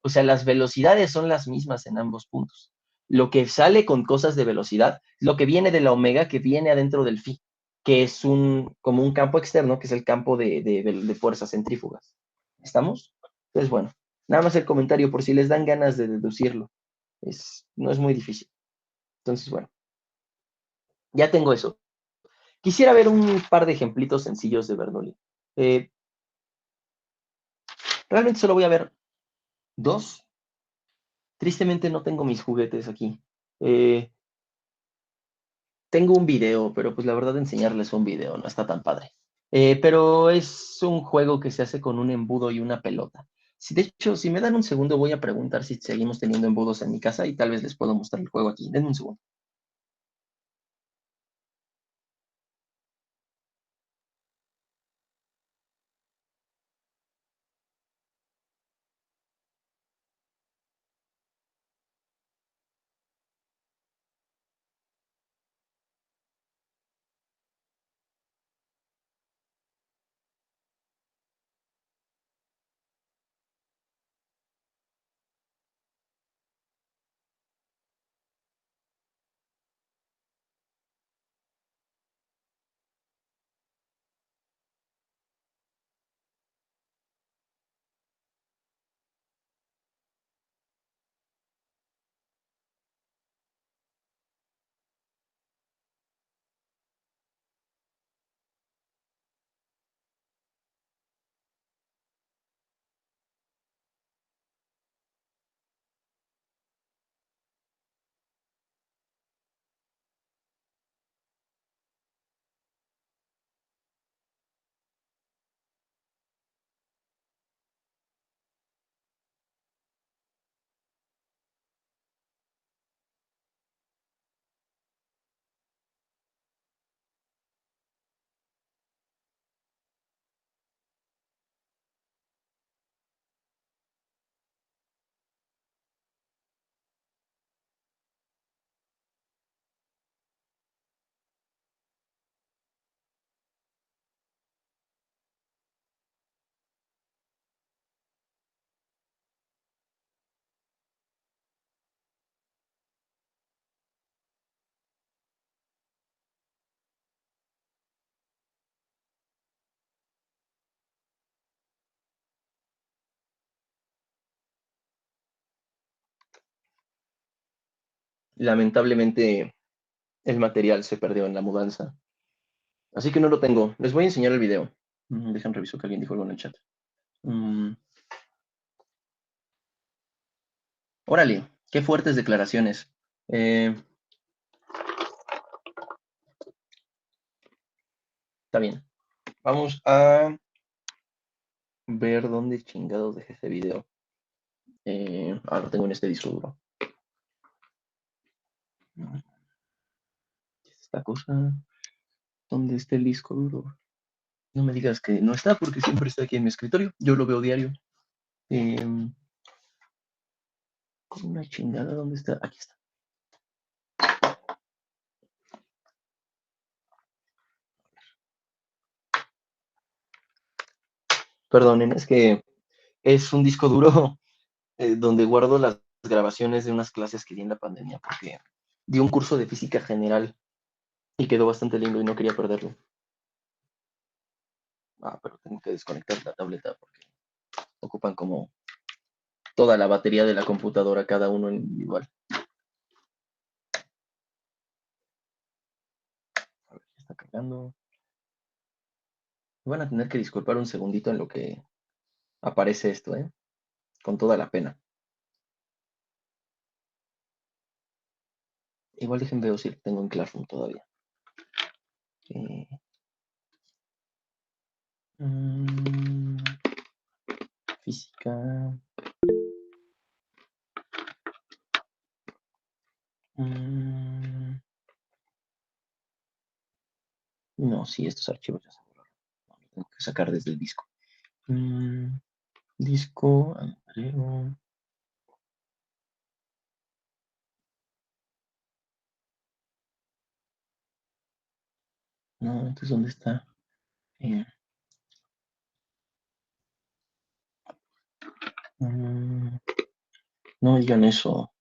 O sea, las velocidades son las mismas en ambos puntos. Lo que sale con cosas de velocidad, lo que viene de la omega, que viene adentro del phi, que es como un campo externo, que es el campo de fuerzas centrífugas. ¿Estamos? Entonces, bueno, nada más el comentario por si les dan ganas de deducirlo. No es muy difícil. Entonces, bueno, ya tengo eso. Quisiera ver un par de ejemplitos sencillos de Bernoulli. Realmente solo voy a ver dos. Tristemente no tengo mis juguetes aquí. Eh, tengo un video, pero pues la verdad enseñarles un video no está tan padre. Pero es un juego que se hace con un embudo y una pelota. De hecho, si me dan un segundo, voy a preguntar si seguimos teniendo embudos en mi casa y tal vez les puedo mostrar el juego aquí. Denme un segundo. Lamentablemente, el material se perdió en la mudanza. Así que no lo tengo. Les voy a enseñar el video. Dejen reviso que alguien dijo algo en el chat. Órale, qué fuertes declaraciones. Está bien. Vamos a ver dónde chingados dejé ese video. Lo tengo en este disco duro. Esta cosa. ¿Dónde está el disco duro? No me digas que no está porque siempre está aquí en mi escritorio. Yo lo veo diario. Una chingada, ¿dónde está? Aquí está. Perdonen, es que es un disco duro donde guardo las grabaciones de unas clases que di en la pandemia porque di un curso de física general y quedó bastante lindo y no quería perderlo. Pero tengo que desconectar la tableta porque ocupan como toda la batería de la computadora, cada uno individual. A ver, está cargando. Me van a tener que disculpar un segundito en lo que aparece esto, ¿eh? Con toda la pena. Igual dejen ver si lo tengo en Classroom todavía. Física. No, sí, estos archivos ya se borraron. No, los tengo que sacar desde el disco. Disco, Andreo. No, entonces, ¿dónde está? No digan eso.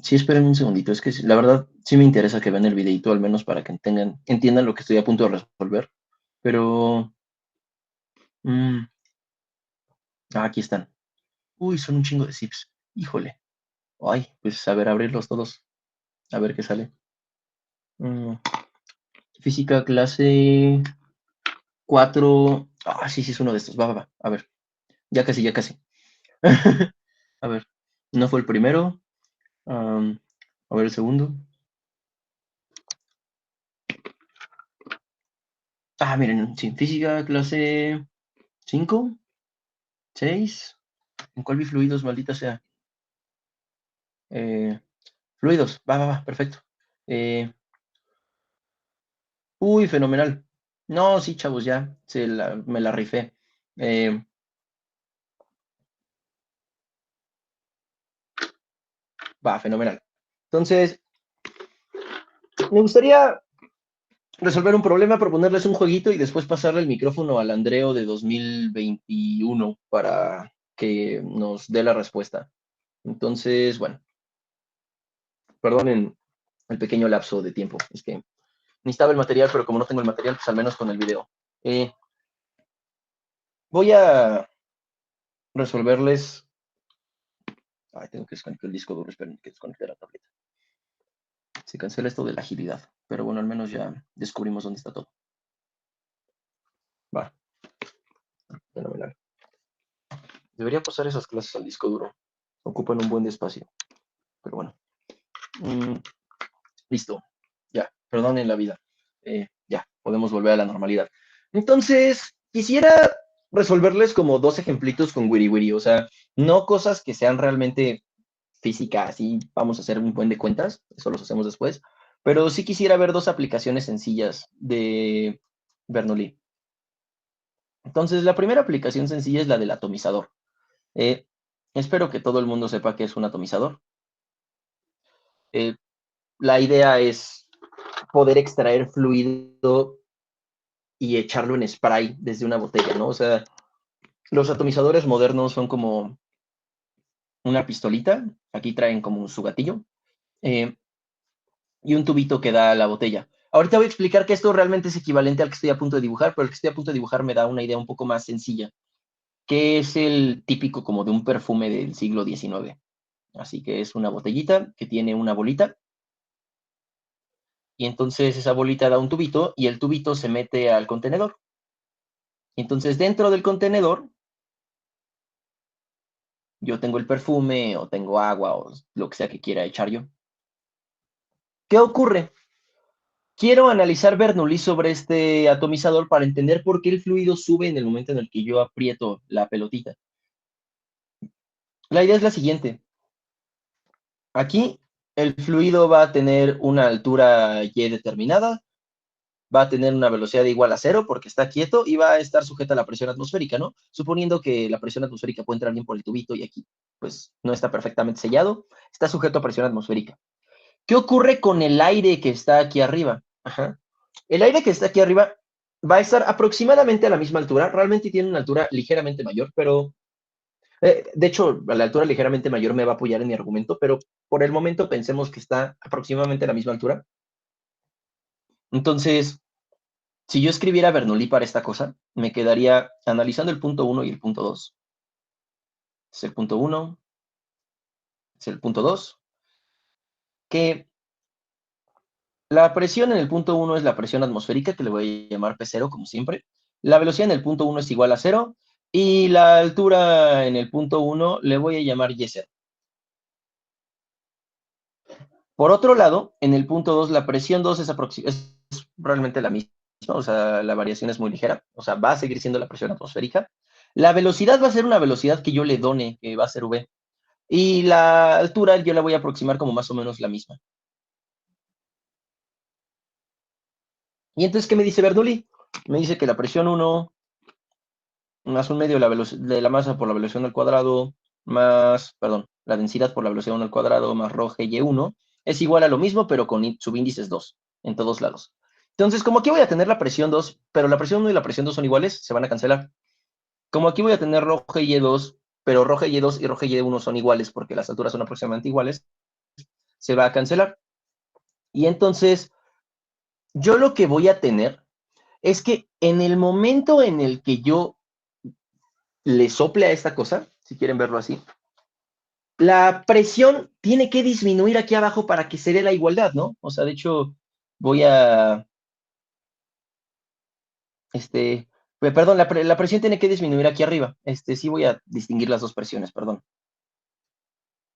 Sí, esperen un segundito. Es que la verdad sí me interesa que vean el videito, al menos para que entiendan lo que estoy a punto de resolver. Pero... aquí están. Uy, son un chingo de zips. Híjole. Ay, pues a ver, abrirlos todos. A ver qué sale. Física, clase 4. Sí, sí, es uno de estos. Va. A ver. Ya casi, ya casi. A ver. No fue el primero. A ver el segundo. Miren, sí. Física, clase 5, 6. ¿En cuál vi fluidos, maldita sea? Fluidos. Va. Perfecto. Eh, Fenomenal. No, sí, chavos, ya. Me la rifé. Eh, Fenomenal. Entonces, me gustaría resolver un problema, proponerles un jueguito y después pasarle el micrófono al Andreo de 2021 para que nos dé la respuesta. Entonces, bueno, perdonen el pequeño lapso de tiempo. Es que necesitaba el material, pero como no tengo el material, pues al menos con el video. Voy a resolverles. Tengo que desconectar el disco duro, esperen que desconecte la tableta. Se cancela esto de la agilidad, pero bueno, al menos ya descubrimos dónde está todo. Va, fenomenal. Debería pasar esas clases al disco duro. Ocupan un buen espacio, pero bueno. Listo, ya, perdonen la vida. Ya, podemos volver a la normalidad. Entonces, quisiera resolverles como dos ejemplitos con Wiri Wiri, o sea, no cosas que sean realmente físicas, y vamos a hacer un buen de cuentas, eso los hacemos después, pero sí quisiera ver dos aplicaciones sencillas de Bernoulli. Entonces, la primera aplicación sencilla es la del atomizador. Eh, Espero que todo el mundo sepa qué es un atomizador. La idea es poder extraer fluido y echarlo en spray desde una botella, ¿no? O sea, los atomizadores modernos son como una pistolita, aquí traen como su gatillo, eh, y un tubito que da a la botella. Ahorita voy a explicar que esto realmente es equivalente al que estoy a punto de dibujar, pero el que estoy a punto de dibujar me da una idea un poco más sencilla, que es el típico como de un perfume del siglo XIX. Así que es una botellita que tiene una bolita, y entonces esa bolita da un tubito, y el tubito se mete al contenedor. Entonces dentro del contenedor yo tengo el perfume o tengo agua o lo que sea que quiera echar yo. ¿Qué ocurre? Quiero analizar Bernoulli sobre este atomizador para entender por qué el fluido sube en el momento en el que yo aprieto la pelotita. La idea es la siguiente. Aquí el fluido va a tener una altura y determinada, va a tener una velocidad igual a 0 porque está quieto y va a estar sujeta a la presión atmosférica, ¿no? Suponiendo que la presión atmosférica puede entrar bien por el tubito y aquí pues no está perfectamente sellado, está sujeto a presión atmosférica. ¿Qué ocurre con el aire que está aquí arriba? Ajá. El aire que está aquí arriba va a estar aproximadamente a la misma altura. Realmente tiene una altura ligeramente mayor, pero de hecho, la altura ligeramente mayor me va a apoyar en mi argumento, pero por el momento pensemos que está aproximadamente a la misma altura. Entonces, si yo escribiera Bernoulli para esta cosa, me quedaría analizando el punto 1 y el punto 2. Es el punto 1, es el punto 2, que la presión en el punto 1 es la presión atmosférica, que le voy a llamar P0 como siempre. La velocidad en el punto 1 es igual a 0 y la altura en el punto 1 le voy a llamar Y0. Por otro lado, en el punto 2 la presión 2 es realmente la misma. o sea, la variación es muy ligera, o sea, va a seguir siendo la presión atmosférica. La velocidad va a ser una velocidad que yo le done, que va a ser v. Y la altura yo la voy a aproximar como más o menos la misma. Y entonces, ¿qué me dice Bernoulli? Me dice que la presión 1 más un medio de la masa por la velocidad al cuadrado, más, perdón, la densidad por la velocidad 1 al cuadrado, más rho y1, es igual a lo mismo, pero con subíndices 2 en todos lados. Entonces, como aquí voy a tener la presión 2, pero la presión 1 y la presión 2 son iguales, se van a cancelar. Como aquí voy a tener rho y2, pero rho y2 y rho y1 son iguales porque las alturas son aproximadamente iguales, se va a cancelar. Y entonces, yo lo que voy a tener es que en el momento en el que yo le sople a esta cosa, si quieren verlo así, la presión tiene que disminuir aquí abajo para que se dé la igualdad, ¿no? O sea, de hecho, voy a, perdón, la presión tiene que disminuir aquí arriba. Sí voy a distinguir las dos presiones, perdón.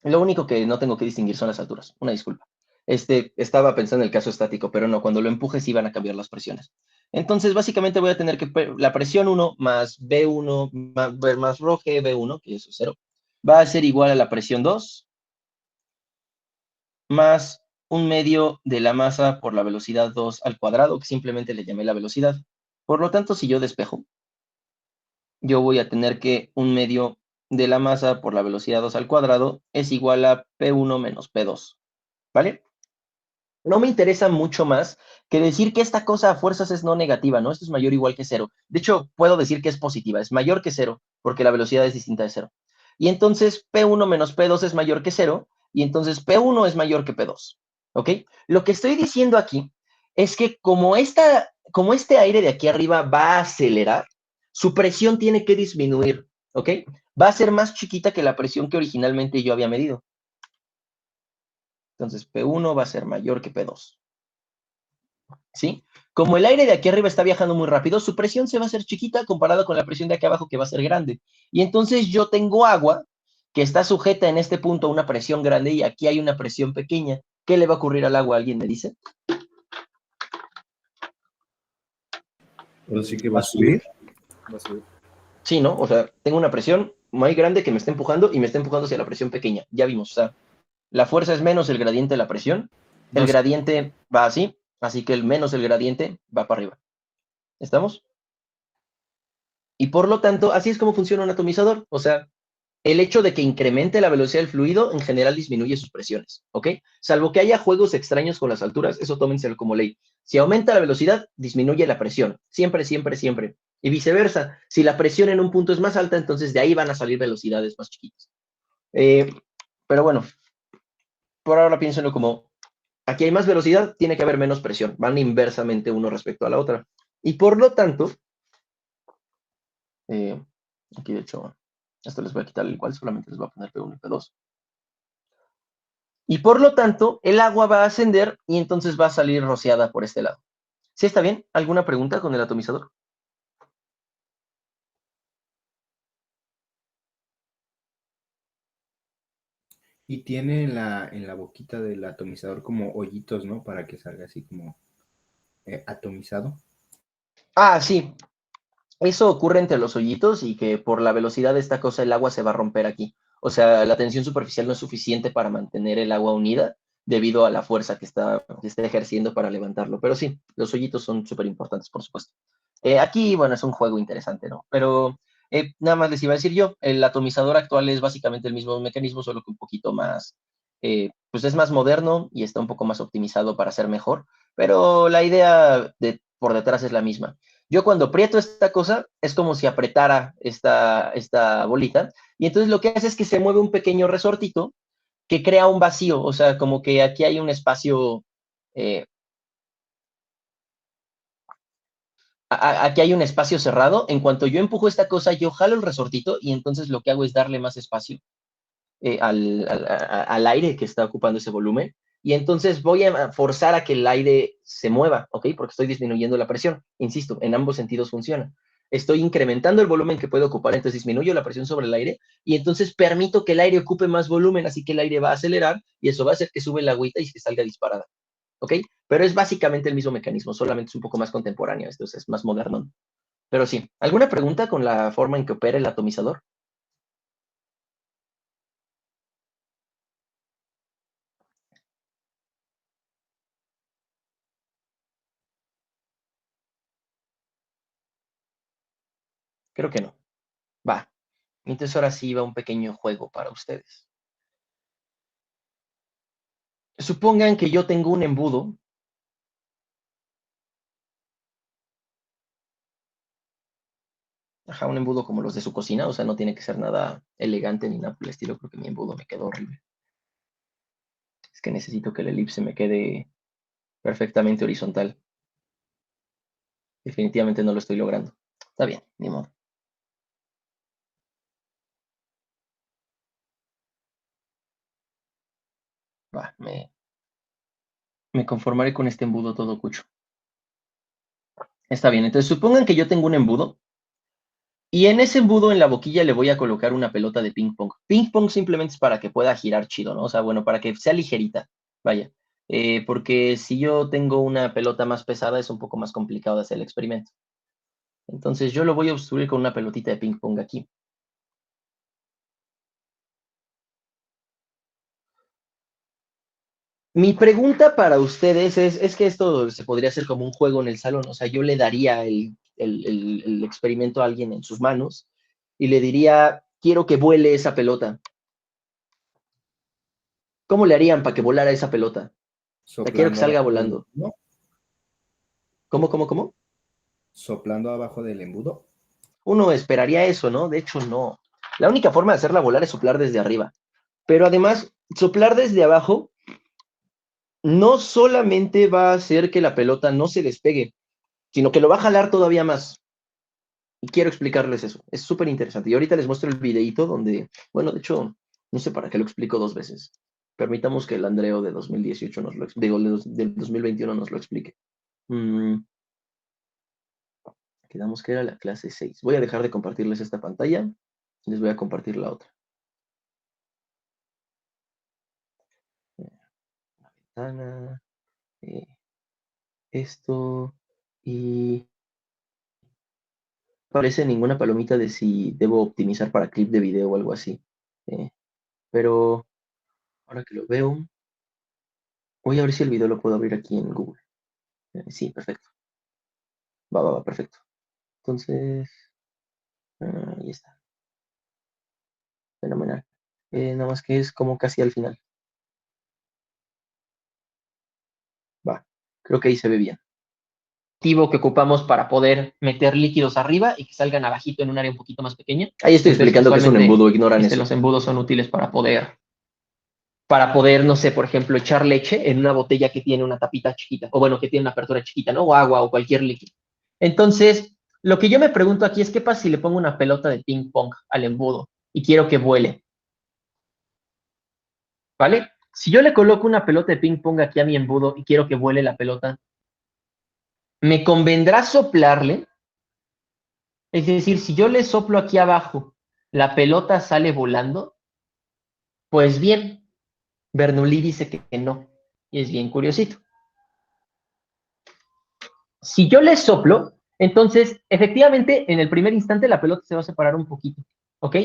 Lo único que no tengo que distinguir son las alturas. Una disculpa. Estaba pensando en el caso estático, pero no, cuando lo empuje sí van a cambiar las presiones. Entonces, básicamente voy a tener que la presión 1 más B1 más rho G B1, que eso es 0, va a ser igual a la presión 2 más un medio de la masa por la velocidad 2 al cuadrado, que simplemente le llamé la velocidad. Por lo tanto, si yo despejo, yo voy a tener que un medio de la masa por la velocidad 2 al cuadrado es igual a P1 menos P2, ¿vale? No me interesa mucho más que decir que esta cosa a fuerzas es no negativa, ¿no? Esto es mayor o igual que 0. De hecho, puedo decir que es positiva, es mayor que 0, porque la velocidad es distinta de 0. Y entonces P1 menos P2 es mayor que 0, y entonces P1 es mayor que P2, ¿ok? Lo que estoy diciendo aquí es que como este aire de aquí arriba va a acelerar, su presión tiene que disminuir, ¿ok? Va a ser más chiquita que la presión que originalmente yo había medido. Entonces P1 va a ser mayor que P2. ¿Sí? Como el aire de aquí arriba está viajando muy rápido, su presión se va a hacer chiquita comparada con la presión de aquí abajo que va a ser grande. Y entonces yo tengo agua que está sujeta en este punto a una presión grande y aquí hay una presión pequeña. ¿Qué le va a ocurrir al agua? ¿Alguien me dice? Ahora sí que va a subir. Va a subir. Sí, ¿no? O sea, tengo una presión muy grande que me está empujando y me está empujando hacia la presión pequeña. Ya vimos, o sea, la fuerza es menos el gradiente de la presión. El gradiente va así que el menos el gradiente va para arriba. ¿Estamos? Y por lo tanto, así es como funciona un atomizador. O sea, el hecho de que incremente la velocidad del fluido en general disminuye sus presiones, ¿ok? Salvo que haya juegos extraños con las alturas, eso tómenselo como ley. Si aumenta la velocidad, disminuye la presión. Siempre, siempre, siempre. Y viceversa. Si la presión en un punto es más alta, entonces de ahí van a salir velocidades más chiquitas. Pero bueno, por ahora piénsenlo como, aquí hay más velocidad, tiene que haber menos presión. Van inversamente uno respecto a la otra. Y por lo tanto, aquí de hecho, esto les voy a quitar el igual, solamente les voy a poner P1 y P2. Y por lo tanto, el agua va a ascender y entonces va a salir rociada por este lado. ¿Sí está bien? ¿Alguna pregunta con el atomizador? Y tiene en la boquita del atomizador como hoyitos, ¿no? Para que salga así como atomizado. Ah, sí. Eso ocurre entre los hoyitos y que por la velocidad de esta cosa el agua se va a romper aquí. O sea, la tensión superficial no es suficiente para mantener el agua unida debido a la fuerza que está ejerciendo para levantarlo. Pero sí, los hoyitos son súper importantes, por supuesto. Aquí, bueno, es un juego interesante, ¿no? Pero nada más les iba a decir yo, el atomizador actual es básicamente el mismo mecanismo, solo que un poquito más, pues es más moderno y está un poco más optimizado para ser mejor, pero la idea por detrás es la misma. Yo cuando aprieto esta cosa, es como si apretara esta bolita, y entonces lo que hace es que se mueve un pequeño resortito que crea un vacío, o sea, como que aquí hay un espacio, aquí hay un espacio cerrado. En cuanto yo empujo esta cosa, yo jalo el resortito y entonces lo que hago es darle más espacio al aire que está ocupando ese volumen. Y entonces voy a forzar a que el aire se mueva, ¿ok? Porque estoy disminuyendo la presión. Insisto, en ambos sentidos funciona. Estoy incrementando el volumen que puede ocupar, entonces disminuyo la presión sobre el aire y entonces permito que el aire ocupe más volumen, así que el aire va a acelerar y eso va a hacer que sube la agüita y que salga disparada. ¿ok? Pero es básicamente el mismo mecanismo, solamente es un poco más contemporáneo, esto es más moderno. Pero sí, ¿alguna pregunta con la forma en que opera el atomizador? Creo que no. Va. Entonces ahora sí va un pequeño juego para ustedes. Supongan que yo tengo un embudo. Ajá, un embudo como los de su cocina, o sea, no tiene que ser nada elegante ni nada por el estilo, creo que mi embudo me quedó horrible. Es que necesito que la elipse me quede perfectamente horizontal. Definitivamente no lo estoy logrando. Está bien, ni modo. Va, me conformaré con este embudo todo cucho. Está bien, entonces supongan que yo tengo un embudo y en ese embudo en la boquilla le voy a colocar una pelota de ping pong. Ping pong simplemente es para que pueda girar chido, ¿no? O sea, bueno, para que sea ligerita, vaya. Porque si yo tengo una pelota más pesada es un poco más complicado de hacer el experimento. Entonces yo lo voy a obstruir con una pelotita de ping pong aquí. Mi pregunta para ustedes es que esto se podría hacer como un juego en el salón, o sea, yo le daría el experimento a alguien en sus manos y le diría, quiero que vuele esa pelota. ¿Cómo le harían para que volara esa pelota? La quiero que Soplando salga abajo del volando. embudo. ¿Cómo? Soplando abajo del embudo. Uno esperaría eso, ¿no? De hecho, no. La única forma de hacerla volar es soplar desde arriba. Pero además, soplar desde abajo no solamente va a hacer que la pelota no se despegue, sino que lo va a jalar todavía más. Y quiero explicarles eso. Es súper interesante. Y ahorita les muestro el videito donde, bueno, de hecho, no sé para qué lo explico dos veces. Permitamos que el Andreo de 2018 nos lo digo, del 2021 nos lo explique. Quedamos que era la clase 6. Voy a dejar de compartirles esta pantalla. Les voy a compartir la otra. La ventana, esto, y no aparece ninguna palomita de si debo optimizar para clip de video o algo así. Pero ahora que lo veo, voy a ver si el video lo puedo abrir aquí en Google. Sí, perfecto. Va, perfecto. Entonces, ahí está. Fenomenal. Nada más que es como casi al final. Va, creo que ahí se ve bien. Que ocupamos para poder meter líquidos arriba y que salgan abajito en un área un poquito más pequeña. Ahí estoy explicando que es un embudo, ignoran eso. Los embudos son útiles para poder, no sé, por ejemplo, echar leche en una botella que tiene una tapita chiquita, o bueno, que tiene una apertura chiquita, ¿no? O agua o cualquier líquido. Entonces, lo que yo me pregunto aquí es, ¿qué pasa si le pongo una pelota de ping pong al embudo y quiero que vuele? ¿Vale? Si yo le coloco una pelota de ping pong aquí a mi embudo y quiero que vuele la pelota, ¿me convendrá soplarle? Es decir, si yo le soplo aquí abajo, ¿la pelota sale volando? Pues bien, Bernoulli dice que no, y es bien curiosito. Si yo le soplo, entonces, efectivamente, en el primer instante la pelota se va a separar un poquito, ¿ok?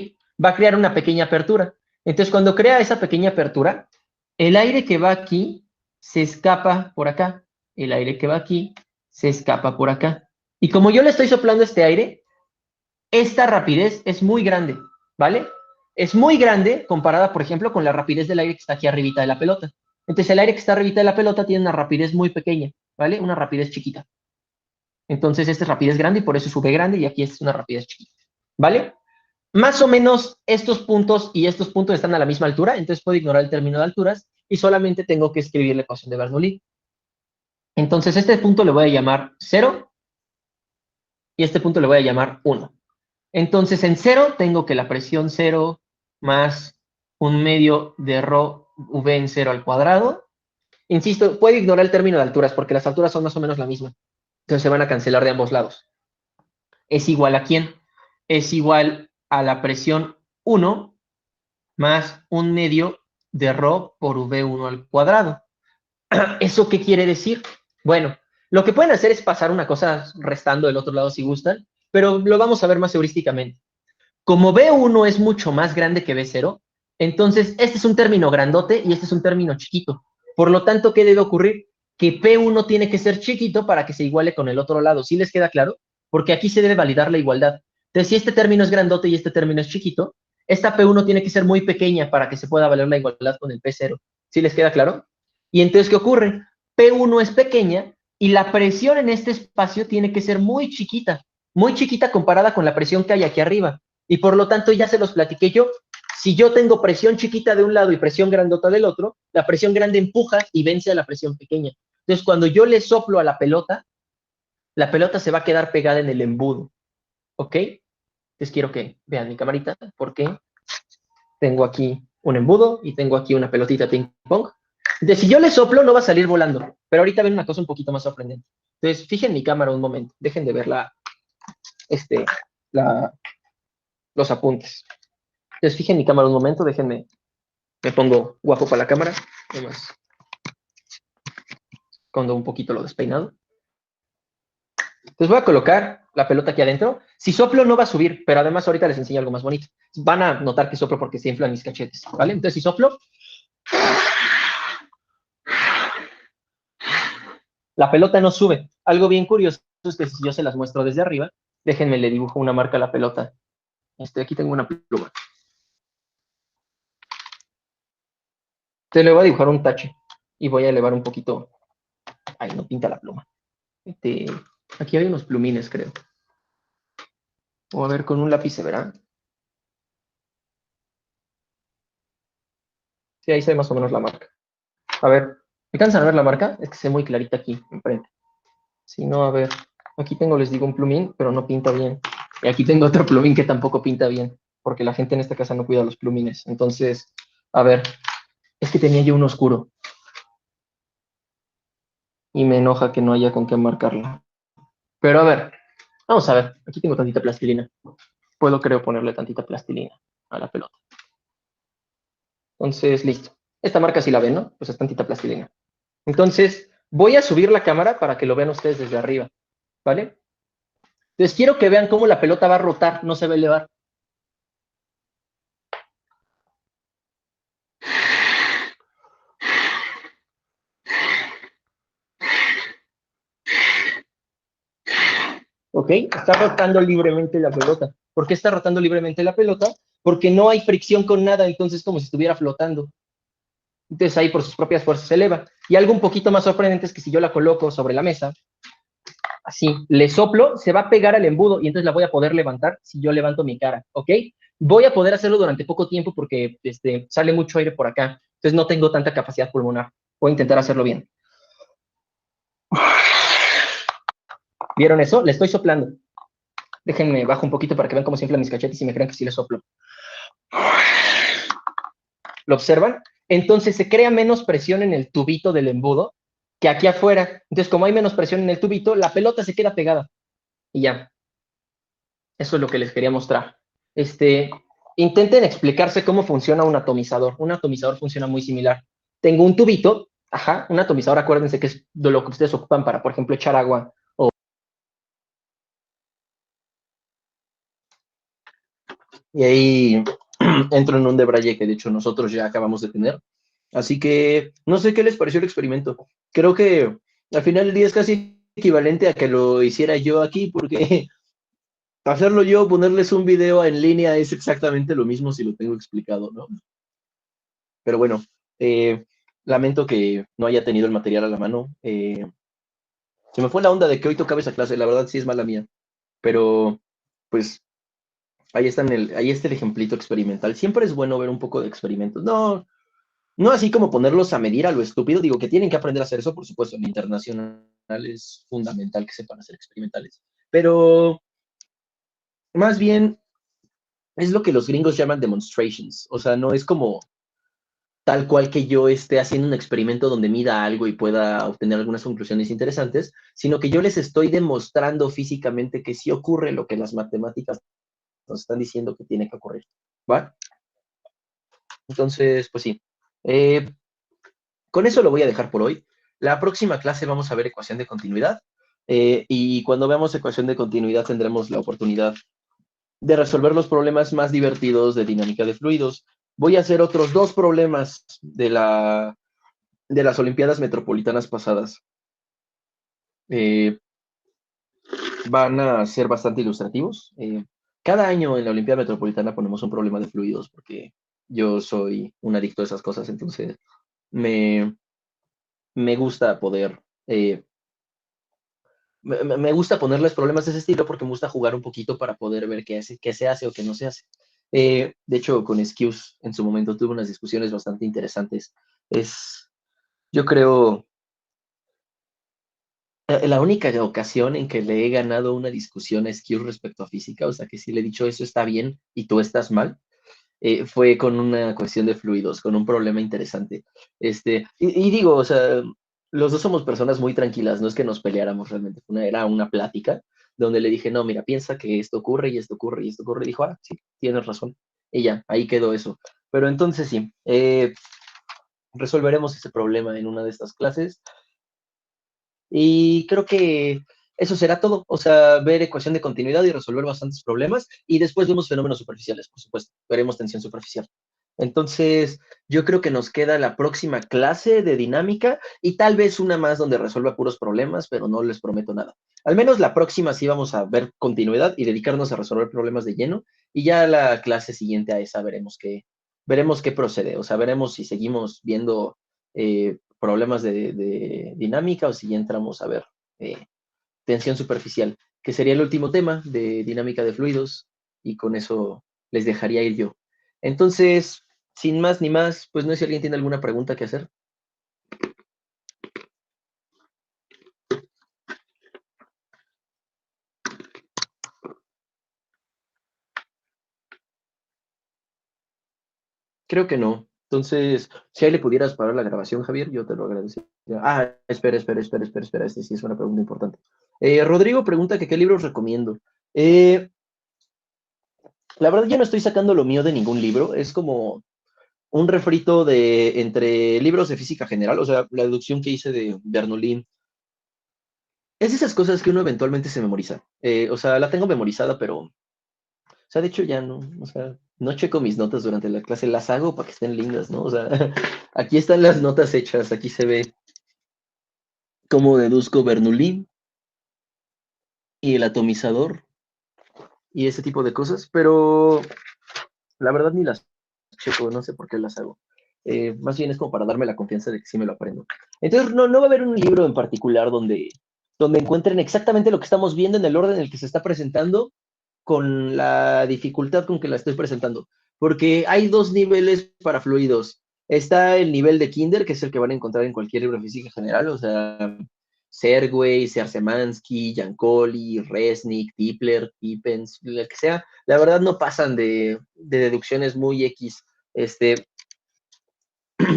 Va a crear una pequeña apertura. Entonces, cuando crea esa pequeña apertura, el aire que va aquí se escapa por acá, el aire que va aquí se escapa por acá. Y como yo le estoy soplando este aire, esta rapidez es muy grande, ¿vale? Es muy grande comparada, por ejemplo, con la rapidez del aire que está aquí arribita de la pelota. Entonces, el aire que está arribita de la pelota tiene una rapidez muy pequeña, ¿vale? Una rapidez chiquita. Entonces, esta es rapidez grande y por eso es V grande y aquí es una rapidez chiquita, ¿vale? Más o menos estos puntos y estos puntos están a la misma altura, entonces puedo ignorar el término de alturas y solamente tengo que escribir la ecuación de Bernoulli. Entonces, este punto le voy a llamar 0 y este punto le voy a llamar 1. Entonces, en 0 tengo que la presión 0 más un medio de ρ v en 0 al cuadrado. Insisto, puedo ignorar el término de alturas porque las alturas son más o menos la misma. Entonces se van a cancelar de ambos lados. ¿Es igual a quién? Es igual a la presión 1 más un medio de ρ por v1 al cuadrado. ¿Eso qué quiere decir? Bueno, lo que pueden hacer es pasar una cosa restando del otro lado si gustan, pero lo vamos a ver más heurísticamente. Como B1 es mucho más grande que B0, entonces este es un término grandote y este es un término chiquito. Por lo tanto, ¿qué debe ocurrir? Que P1 tiene que ser chiquito para que se iguale con el otro lado. ¿Sí les queda claro? Porque aquí se debe validar la igualdad. Entonces, si este término es grandote y este término es chiquito, esta P1 tiene que ser muy pequeña para que se pueda valer la igualdad con el P0. ¿Sí les queda claro? Y entonces, ¿qué ocurre? P1 es pequeña y la presión en este espacio tiene que ser muy chiquita comparada con la presión que hay aquí arriba. Y por lo tanto, ya se los platiqué yo, si yo tengo presión chiquita de un lado y presión grandota del otro, la presión grande empuja y vence a la presión pequeña. Entonces, cuando yo le soplo a la pelota se va a quedar pegada en el embudo. ¿Ok? Entonces quiero que vean mi camarita, porque tengo aquí un embudo y tengo aquí una pelotita ping pong. Entonces, si yo le soplo, no va a salir volando. Pero ahorita ven una cosa un poquito más sorprendente. Entonces, fijen mi cámara un momento. Dejen de ver la, los apuntes. Entonces, fijen mi cámara un momento. Déjenme, me pongo guapo para la cámara. Además, cuando un poquito lo despeinado. Entonces voy a colocar la pelota aquí adentro. Si soplo no va a subir, pero además ahorita les enseño algo más bonito. Van a notar que soplo porque se inflan mis cachetes, ¿vale? Entonces si soplo, la pelota no sube. Algo bien curioso es que si yo se las muestro desde arriba, déjenme le dibujo una marca a la pelota. Aquí tengo una pluma. Entonces le voy a dibujar un tache y voy a elevar un poquito. Ay, no pinta la pluma. Aquí hay unos plumines, creo. O a ver, con un lápiz se verá. Sí, ahí se ve más o menos la marca. A ver, ¿alcanzan a ver la marca? Es que se ve muy clarita aquí, enfrente. Si no, a ver, aquí tengo, les digo, un plumín, pero no pinta bien. Y aquí tengo otro plumín que tampoco pinta bien, porque la gente en esta casa no cuida los plumines. Entonces, a ver, es que tenía yo un oscuro. Y me enoja que no haya con qué marcarla. Pero a ver, vamos a ver. Aquí tengo tantita plastilina. Puedo, creo, ponerle tantita plastilina a la pelota. Entonces, listo. Esta marca sí la ven, ¿no? Pues es tantita plastilina. Entonces, voy a subir la cámara para que lo vean ustedes desde arriba, ¿vale? Entonces, quiero que vean cómo la pelota va a rotar, no se va a elevar. ¿Ok? Está rotando libremente la pelota. ¿Por qué está rotando libremente la pelota? Porque no hay fricción con nada, entonces como si estuviera flotando. Entonces ahí por sus propias fuerzas se eleva. Y algo un poquito más sorprendente es que si yo la coloco sobre la mesa, así, le soplo, se va a pegar al embudo y entonces la voy a poder levantar si yo levanto mi cara, ¿ok? Voy a poder hacerlo durante poco tiempo porque sale mucho aire por acá, entonces no tengo tanta capacidad pulmonar. Voy a intentar hacerlo bien. ¿Vieron eso? Le estoy soplando. Déjenme bajo un poquito para que vean cómo se inflan mis cachetes y me crean que sí le soplo. ¿Lo observan? Entonces se crea menos presión en el tubito del embudo que aquí afuera. Entonces, como hay menos presión en el tubito, la pelota se queda pegada. Y ya. Eso es lo que les quería mostrar. Intenten explicarse cómo funciona un atomizador. Un atomizador funciona muy similar. Tengo un tubito, ajá, un atomizador, acuérdense que es de lo que ustedes ocupan para, por ejemplo, echar agua. Y ahí entro en un debraye que de hecho nosotros ya acabamos de tener. Así que no sé qué les pareció el experimento. Creo que al final del día es casi equivalente a que lo hiciera yo aquí, porque hacerlo yo, ponerles un video en línea es exactamente lo mismo si lo tengo explicado, ¿no? Pero bueno, lamento que no haya tenido el material a la mano. Se me fue la onda de que hoy tocaba esa clase, la verdad sí es mala mía. Pero, pues, ahí está el ejemplito experimental. Siempre es bueno ver un poco de experimentos. No, no así como ponerlos a medir a lo estúpido. Digo que tienen que aprender a hacer eso, por supuesto. En internacional es fundamental que sepan hacer experimentales. Pero, más bien, es lo que los gringos llaman demonstrations. O sea, no es como tal cual que yo esté haciendo un experimento donde mida algo y pueda obtener algunas conclusiones interesantes, sino que yo les estoy demostrando físicamente que sí ocurre lo que las matemáticas nos están diciendo que tiene que ocurrir, ¿va? Entonces, pues sí. Con eso lo voy a dejar por hoy. La próxima clase vamos a ver ecuación de continuidad. Y cuando veamos ecuación de continuidad tendremos la oportunidad de resolver los problemas más divertidos de dinámica de fluidos. Voy a hacer otros 2 problemas de las Olimpiadas Metropolitanas pasadas. Van a ser bastante ilustrativos. Cada año en la Olimpiada Metropolitana ponemos un problema de fluidos porque yo soy un adicto a esas cosas, entonces me, me gusta poder, me gusta ponerles problemas de ese estilo porque me gusta jugar un poquito para poder ver qué se hace o qué no se hace. De hecho, con Skews en su momento tuve unas discusiones bastante interesantes. Yo creo, la única ocasión en que le he ganado una discusión a Skews respecto a física, o sea, que sí le he dicho eso está bien y tú estás mal, fue con una cuestión de fluidos, con un problema interesante. Y digo, o sea, los dos somos personas muy tranquilas, no es que nos peleáramos realmente, era una plática donde le dije, no, mira, piensa que esto ocurre y esto ocurre y esto ocurre. Y dijo, ah, sí, tienes razón. Y ya, ahí quedó eso. Pero entonces sí, resolveremos ese problema en una de estas clases. Y creo que eso será todo. O sea, ver ecuación de continuidad y resolver bastantes problemas. Y después vemos fenómenos superficiales, por supuesto. Veremos tensión superficial. Entonces, yo creo que nos queda la próxima clase de dinámica y tal vez una más donde resuelva puros problemas, pero no les prometo nada. Al menos la próxima sí vamos a ver continuidad y dedicarnos a resolver problemas de lleno. Y ya la clase siguiente a esa veremos qué procede. O sea, veremos si seguimos viendo problemas de dinámica o si ya entramos a ver tensión superficial, que sería el último tema de dinámica de fluidos y con eso les dejaría ir yo. Entonces, sin más ni más, pues no sé si alguien tiene alguna pregunta que hacer. Creo que no. Entonces, si ahí le pudieras parar la grabación, Javier, yo te lo agradecería. Ah, espera. Este sí es una pregunta importante. Rodrigo pregunta que qué libros recomiendo. La verdad, yo no estoy sacando lo mío de ningún libro. Es como un refrito entre libros de física general, o sea, la deducción que hice de Bernoulli. Es esas cosas que uno eventualmente se memoriza. O sea, la tengo memorizada, pero, o sea, de hecho ya no, o sea, no checo mis notas durante la clase, las hago para que estén lindas, ¿no? O sea, aquí están las notas hechas, aquí se ve cómo deduzco Bernoulli y el atomizador y ese tipo de cosas, pero la verdad ni las checo, no sé por qué las hago. Más bien es como para darme la confianza de que sí me lo aprendo. Entonces, no va a haber un libro en particular donde encuentren exactamente lo que estamos viendo en el orden en el que se está presentando, con la dificultad con que la estoy presentando. Porque hay 2 niveles para fluidos. Está el nivel de Kinder, que es el que van a encontrar en cualquier libro de física general, o sea, Sergey, Sersemansky, Jankowski, Resnick, Tipler, Tippens, el que sea, la verdad no pasan de deducciones muy X,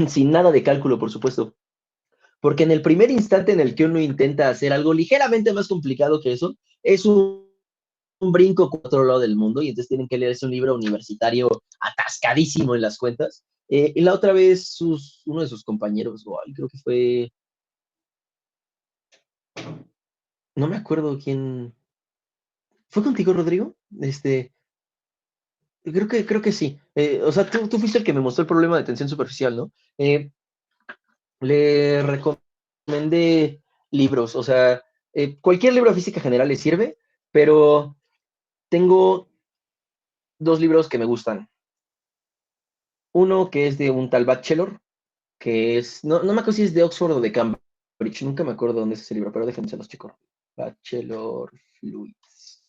sin nada de cálculo, por supuesto. Porque en el primer instante en el que uno intenta hacer algo ligeramente más complicado que eso, es un brinco por otro lado del mundo y entonces tienen que leerse un libro universitario atascadísimo en las cuentas. Y la otra vez uno de sus compañeros, creo que fue, no me acuerdo quién, ¿fue contigo, Rodrigo? Creo que sí. O sea, tú fuiste el que me mostró el problema de tensión superficial, ¿no? Le recomendé libros, o sea, cualquier libro de física general le sirve, pero tengo 2 libros que me gustan. Uno que es de un tal Batchelor, que es, no me acuerdo si es de Oxford o de Cambridge, nunca me acuerdo dónde es ese libro, pero déjenme se los checo. Batchelor Fluids.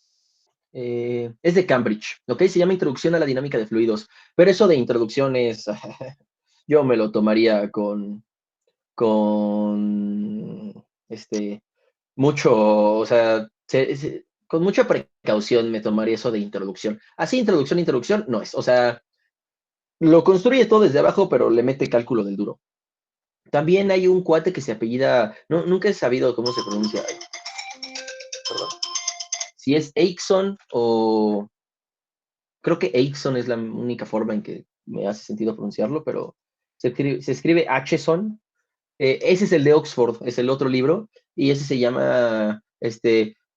Es de Cambridge, ¿ok? Se llama Introducción a la Dinámica de Fluidos, pero eso de introducción es, yo me lo tomaría con mucho, o sea, con mucha precaución me tomaría eso de introducción. Así, introducción, no es. O sea, lo construye todo desde abajo, pero le mete cálculo del duro. También hay un cuate que se apellida, no, nunca he sabido cómo se pronuncia. Perdón. Si es Aixon o creo que Aixon es la única forma en que me hace sentido pronunciarlo, pero se escribe Hson Ese es el de Oxford, es el otro libro, y ese se llama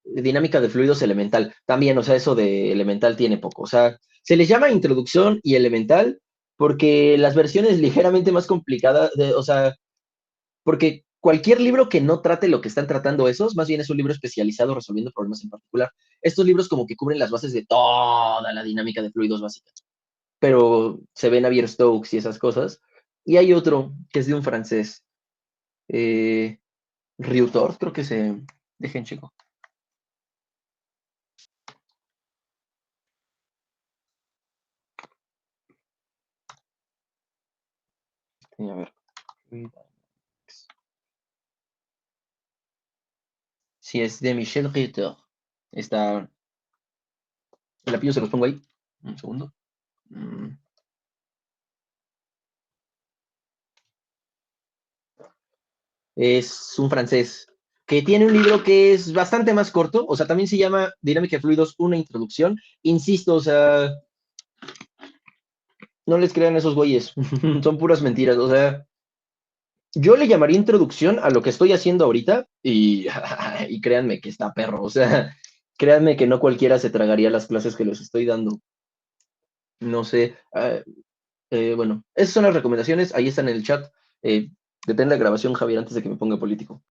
Dinámica de fluidos elemental. También, o sea, eso de elemental tiene poco. O sea, se les llama introducción y elemental porque las versiones ligeramente más complicadas, o sea, porque cualquier libro que no trate lo que están tratando esos, más bien es un libro especializado resolviendo problemas en particular. Estos libros como que cubren las bases de toda la dinámica de fluidos básica, pero se ven Navier-Stokes y esas cosas. Y hay otro que es de un francés, eh, Ryutort, creo que se... Dejen chico. A ver. Si es de Michel Ryutort. Está... El apellido se los pongo ahí. Un segundo. Es un francés que tiene un libro que es bastante más corto, o sea, también se llama Dinámica de Fluidos, una introducción. Insisto, o sea, no les crean esos güeyes, son puras mentiras, o sea, yo le llamaría introducción a lo que estoy haciendo ahorita y créanme que está perro, o sea, créanme que no cualquiera se tragaría las clases que les estoy dando. No sé, bueno, esas son las recomendaciones, ahí están en el chat. Detén la grabación, Javier, antes de que me ponga político.